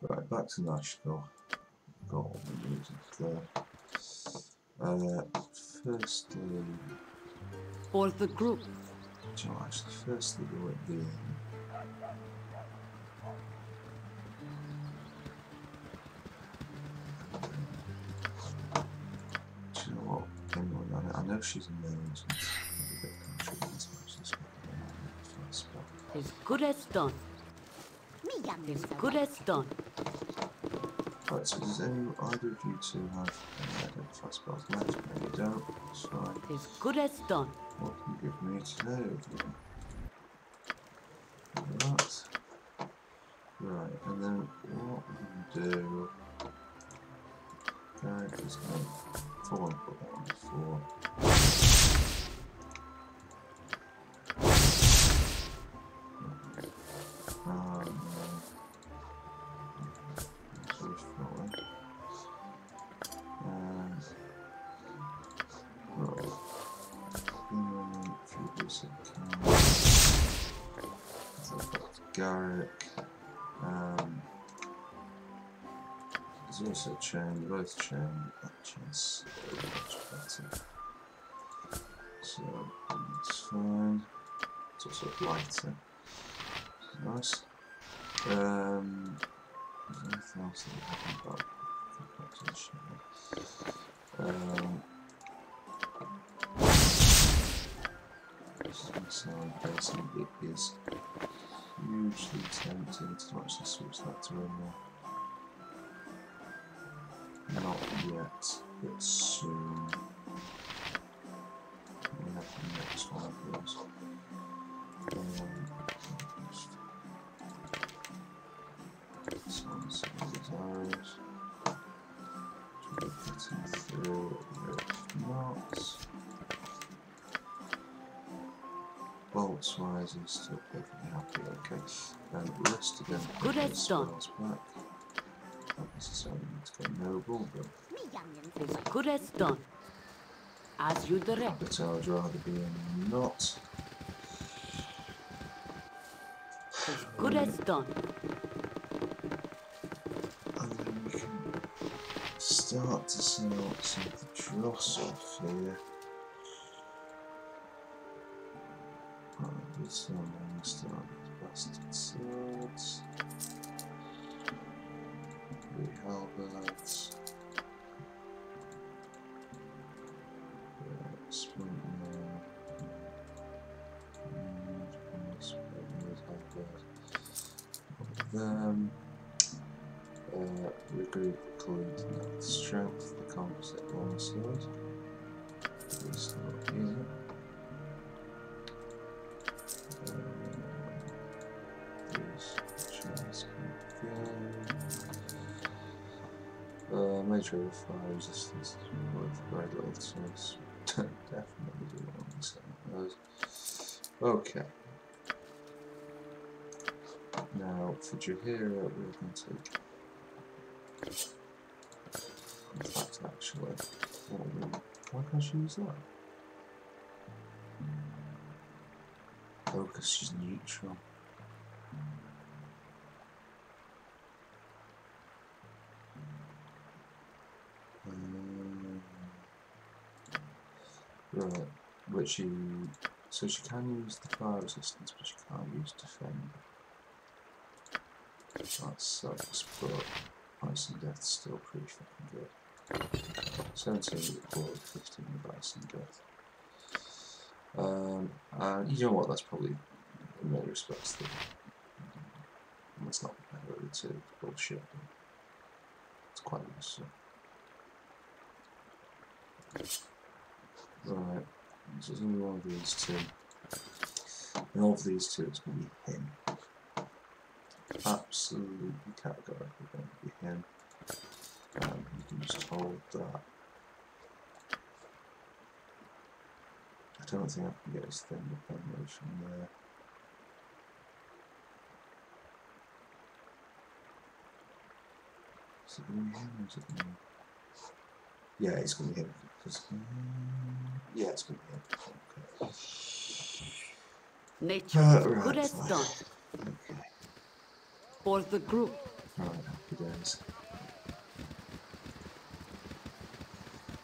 Right, back to Nashville. Got all the music there. Firstly, For the group. do you know, actually, firstly, we won't be do you know what? Anyway, I know she's a main, so it's a bit contributing to this first spell. As good as done. As good as done. Right, so does either of you two have any identify spells left? No, you don't. That's fine. As good as done. What can you give me to know? That. Right, and then what we can do. Characters make 4 and put that on before. Garrick. There's also a chain, both chain, that chain's so much better. So that's fine. It's also lighter. Nice. Is there anything else that we haven't got? This is going to sound basic. It is hugely tempting to actually switch that to a not yet, but soon. We have the next one of those. This one's arrows. We're getting through if not. bolts wise, he's still perfectly happy. Okay. Rest again. Good as done. Back. Not necessarily need to go noble, but As good as done. As you direct. but I would rather be in not. As good as done. And then we can start to sell some of the dross off here. Right, so I'm going to start with bastard swords. 3 halberds. Regroup according to strength, the composite longsword. It's not easy. These shards can go. Major fire resistance is worth very little, so it's definitely do what I'm saying. Okay. Now for Jahira, we're going to take. In fact, actually, why can't she use that? Oh, because she's neutral. Right, which you. So she can use the fire resistance, but she can't use defend. That sucks, but Ice and Death's still pretty fucking good. 17 with Blood, 15 with Ice and Death. And you know what, that's probably, in many respects, that's not better, it's bullshit. It's quite useful. Right, so there's only one of these two. And of these two, it's going to be him. Absolutely categorically going to be him. You can just hold that. I don't think I can get his thing with animation there. Is it going to be him or is it going to be... Yeah, it's going to be him. Yeah, it's going to be him. Okay. Nature Right, good as done. Okay. For the group. Right, happy days.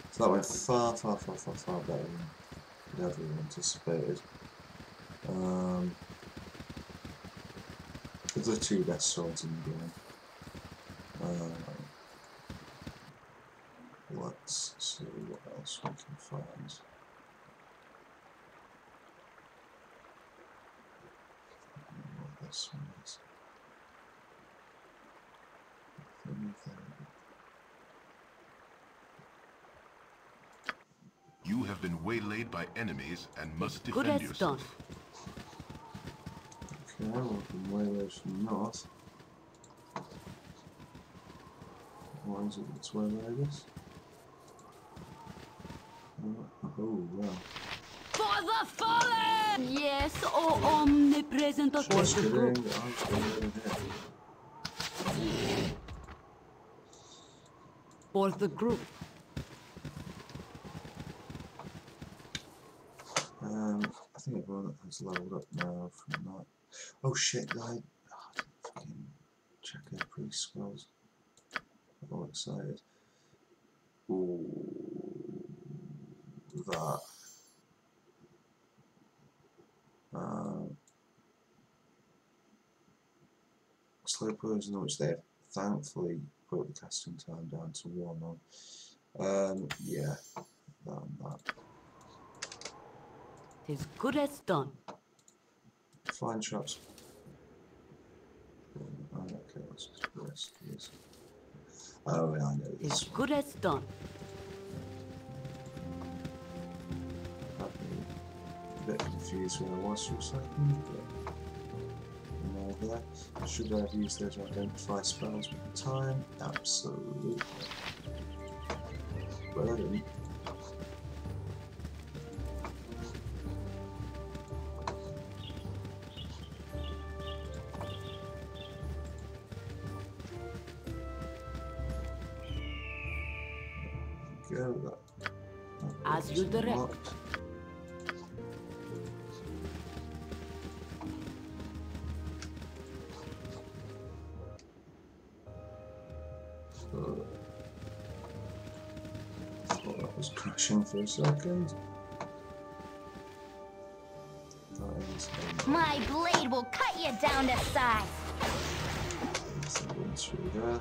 So that went far better than we'd ever anticipated. The 2 best swords in the game. Let's see what else we can find. What this one is. You have been waylaid by enemies and must Good defend as yourself. done. Okay, we'll be waylaid from north. Why is it that's waylaid us? Oh, wow. For the fallen! Yes, oh omnipresent of Just the kidding, group. I'm just going here. For the group. I think everyone has leveled up now from that. Oh shit, I didn't fucking check their priest spells. I'm all excited. Ooh, that. Slow poison, which they've thankfully brought the casting time down to 1 on. Yeah, that. Tis good as done. Flying traps. Oh, okay, let's just rest this. Oh, yeah, I know this. Tis good as done. Had me a bit confused where I was for a second, but I'm over there. Should I have used those to identify spells with the time? Absolutely. But I didn't. go. That As you direct. Locked. Thought that was crashing for a second. My blade will cut you down to size. Something through there.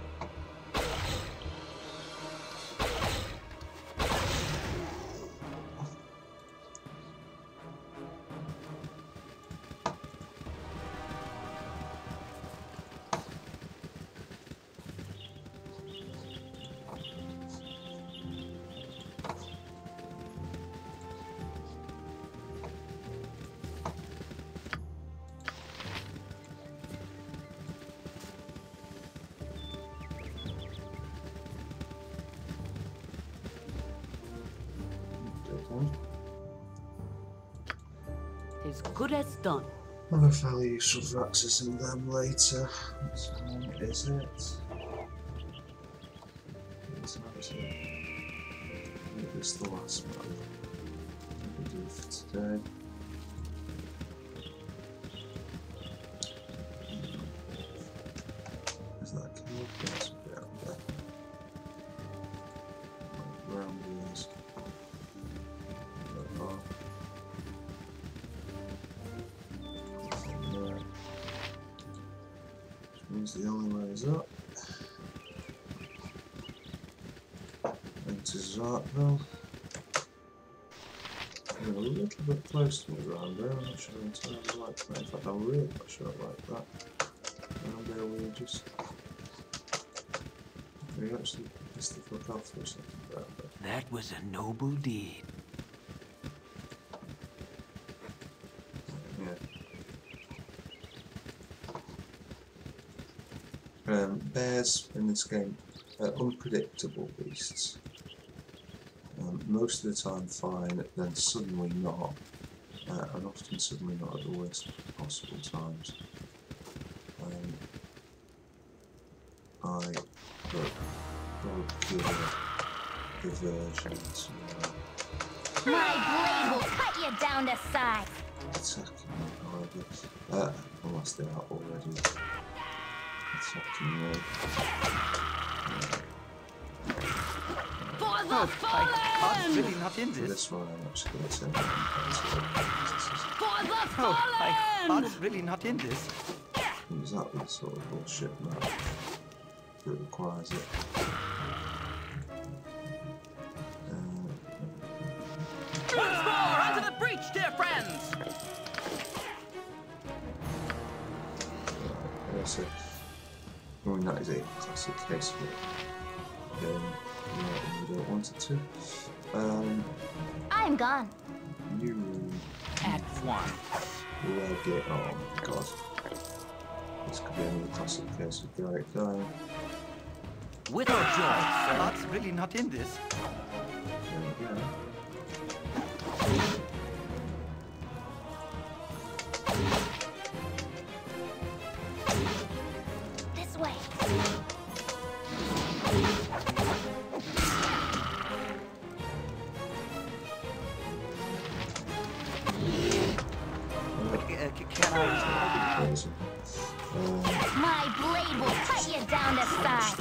As good as done. I'll have a fairly useful for accessing them later. What time is it? What time is it? Make this the last map we do for today. Is that cool? Yes, we're out there. Round wheels. The only way is up. Into Zartville. I'm a little bit close to me around there. I'm not sure I entirely like that. In fact, I'm really not sure I like that. Around there we just... We actually pissed the fuck off for a second around there. That was a noble deed. Bears in this game are unpredictable beasts. Most of the time fine, then suddenly not, and often suddenly not at the worst possible times. I give a diversion to My blade will cut you down to size. attacking me, however, unless they are already attacking me. For the fallen! I'm really not in For this. this one, I'm actually going to send them For the Oh, fallen! my heart's really not in this. exactly the sort of bullshit map that requires it. Once more, onto the breach, dear friends! So, I mean, that is a classic case of it going right when you don't want it to. I'm gone. You At once. leg it on. God. This could be another classic case of Garrett dying. With our joy, heart's really not in this. There we go. This way. Can I... Crazy. My blade will cut you down to size.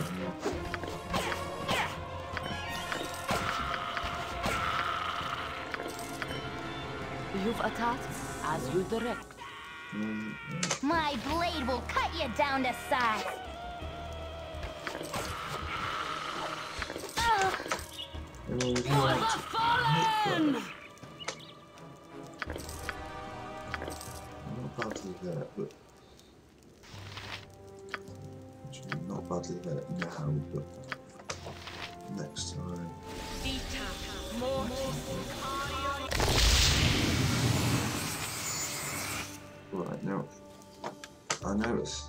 You've attacked as you direct. My blade will cut you down to size. For the fallen! Not badly hurt, but actually not badly hurt now, but next time. Right now, I notice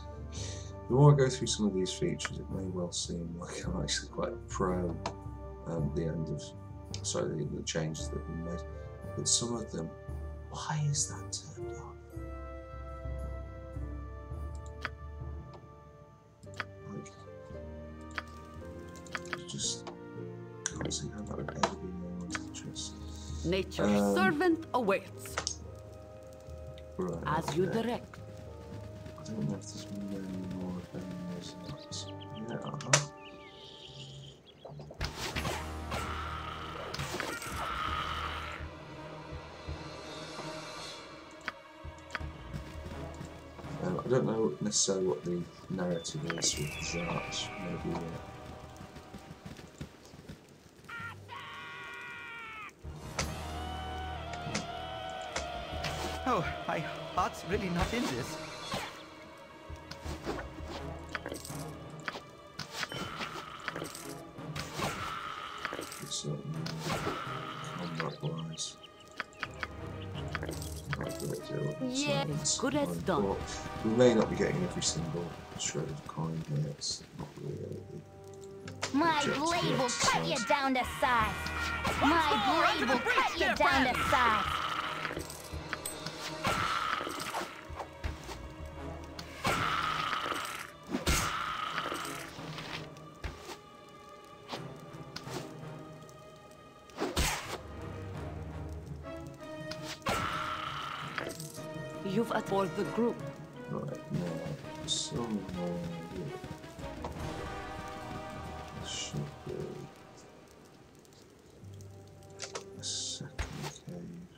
the more I go through some of these features, it may well seem like I'm actually quite pro the end of, sorry, the changes that have been made, but some of them, why is that turned on? Like, I just can't see how that would end. Nature's servant awaits. Right, As you direct. I don't know if there's many more of them. Yeah, I don't know necessarily what the narrative is with that. Maybe. Oh, my heart's really not in this. Certainly, combat-wise, not a great deal of Yes, good as done. We may not be getting every single shred of coin here. It's not really. My blade will cut you down to size. My blade will cut you down to size. You've aboard the group. Right now, somewhere here. Should be a second cave.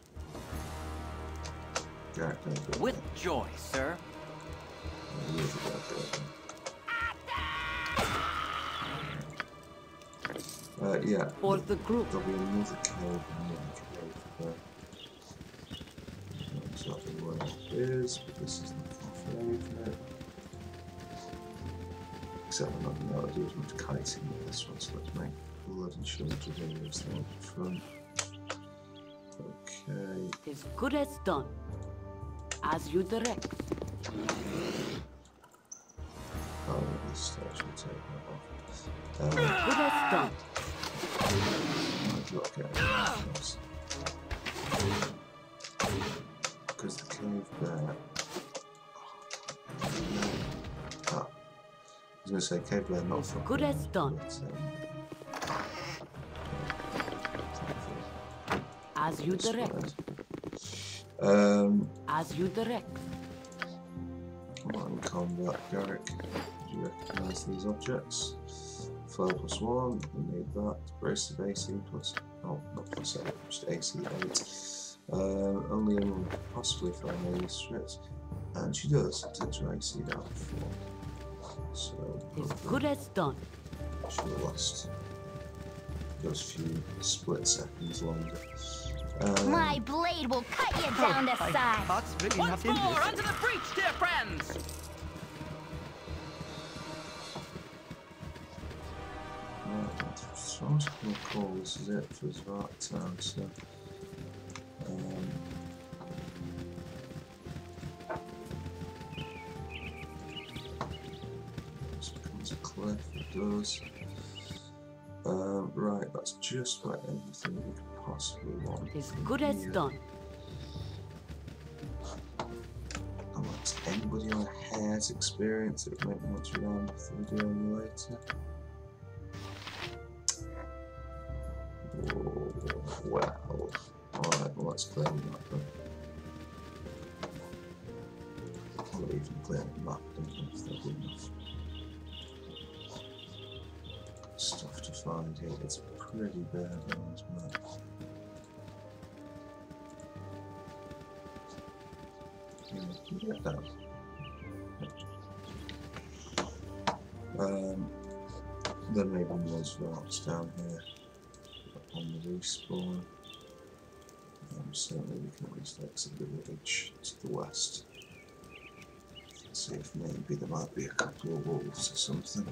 Garrett, don't go With joy, sir. there. Years ago, yeah. For the group. There'll be another cave and another cave there. Not exactly where it is, but this is not my favourite. Except I'm not going to be able to do as much kiting with this one, so let's make bloody shorter videos than up front. Okay. As good as done. As you direct. Oh, this stage will take that off. Good as done. Because the cave there. I was going to say cave there, not for good as done. As you direct. As you direct. Come on, combat, Garrick. Do you recognise these objects? 12 plus 1, we need that. Brace of AC plus. Oh, not plus 8, just AC 8. Only anyone possibly find these strips. And she does. It takes her AC down to 4. So. As good as done. She'll last those few split seconds longer. My blade will cut you down to size. Heart's really Once not in more, this. onto the breach, dear friends! As far as I can recall, this is it for Svark Town, so this becomes a cliff, it does. Right, that's just about everything we could possibly want. As good as done. Unless anybody on a hair's experience, it would make me want to run the video later. Well, alright, well let's clear the map then. Or even clear the map, don't know if there'll be enough stuff to find here. It's pretty bare bones map. Yeah, you can get that. There may be more Svarks down here on the respawn. Certainly we can at least exit the village to the west. See if maybe there might be a couple of wolves or something.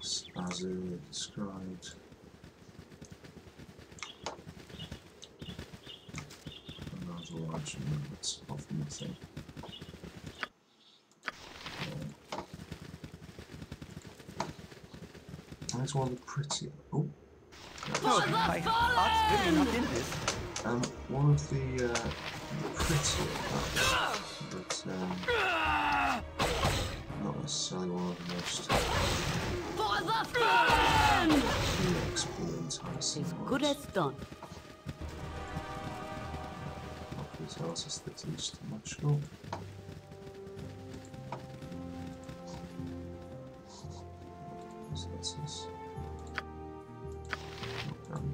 as described. And a large amount of nothing. That's one of the prettier. Oh, My heart's really not in this. one of the prettier parts, but not necessarily one of the most enticing. As good as done. Hopefully tells us that it's symmetrical.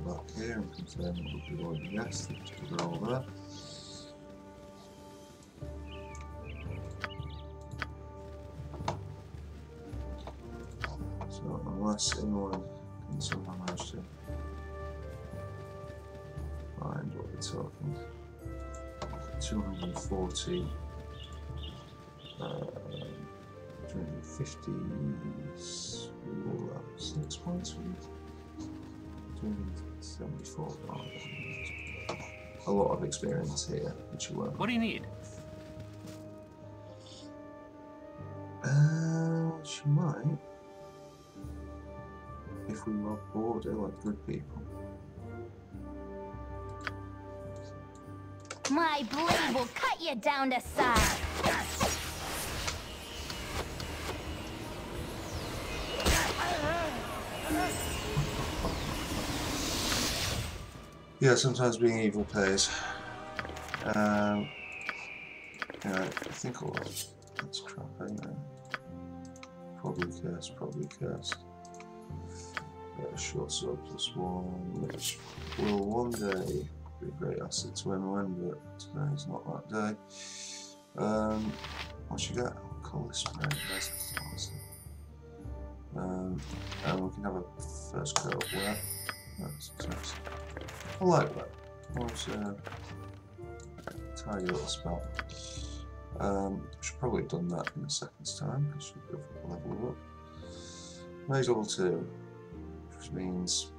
Back here and confirm that we've already guessed that we're all there. So unless anyone can somehow manage to find what we're talking, 240, 256 points. 274. A lot of experience here, which you won't. What do you need? She might. If we rob Baldur like good people. My blade will cut you down to size. Yeah, sometimes being evil pays. Yeah, I think all that's crap anyway. Probably cursed. Short sword +1, which will one day be a great asset to anyone, but today is not that day. What you get? Call this spread. And we can have a first go up where. That's success. I like that. It's a tidy little spell. Should probably have done that in a second's time, because should go for the level up. Mage level 2, which means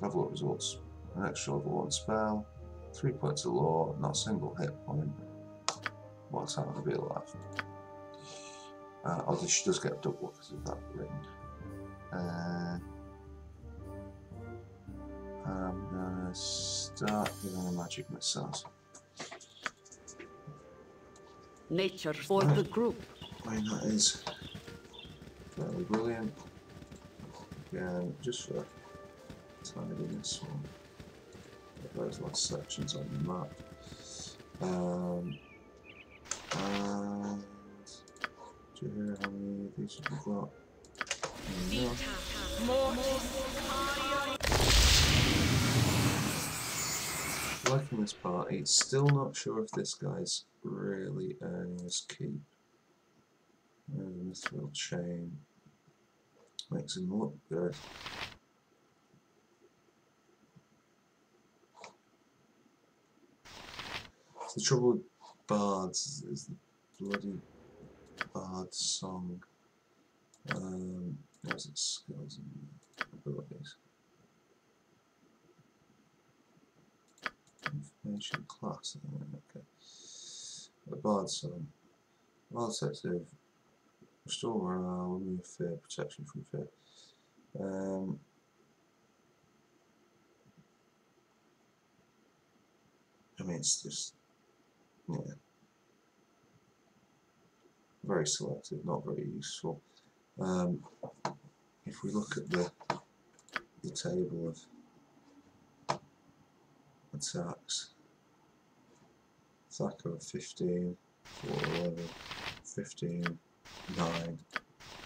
level up results, an extra level 1 spell, 3 points of law, not a single hit point. What a time to be alive. Although she does get double because of that ring. I'm gonna start giving her magic missiles. Nature for the group. I mean, that is fairly brilliant. Again, just for tidying this one. Get those last sections on the map. And do you hear how many of these we've got? Liking this part, it's still not sure if this guy's really earning his keep. The mithril chain makes him look good. The trouble with bards is the bloody bard song. Where's its skills and abilities? Information class. Okay. The bard song. Bard sensitive. Restore morale, remove fear, protection from fear. I mean, it's just, yeah, very selective, not very useful. If we look at the table of attacks, Thacker 15, 4, 11, 15, 9,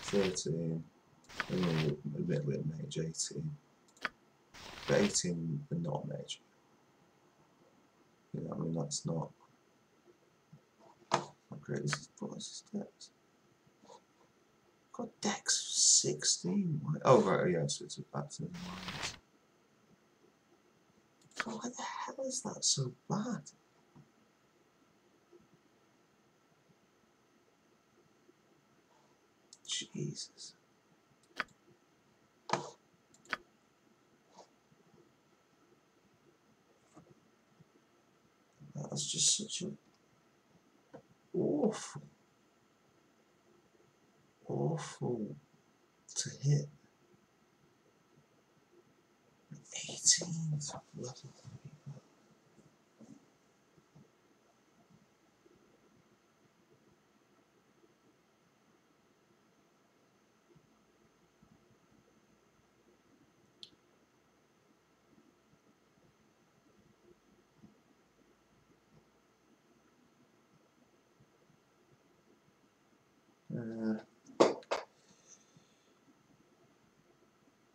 13, and admittedly a mage 18, but 18 but not mage. You know, I mean, that's not great. What is his dex? Got dex 16. Oh right, yeah, so it's back to the minus. So why the hell is that so bad? Jesus. That's just such an awful to hit. 18th level.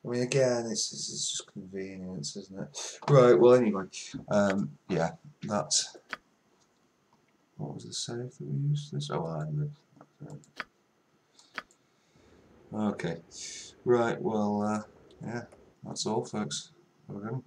I mean, again, it's just convenience, isn't it? Right, well, anyway, yeah, that's... What was the save that we used this? Oh, Ironman. Okay. Right, well, yeah, that's all, folks. Have a good one.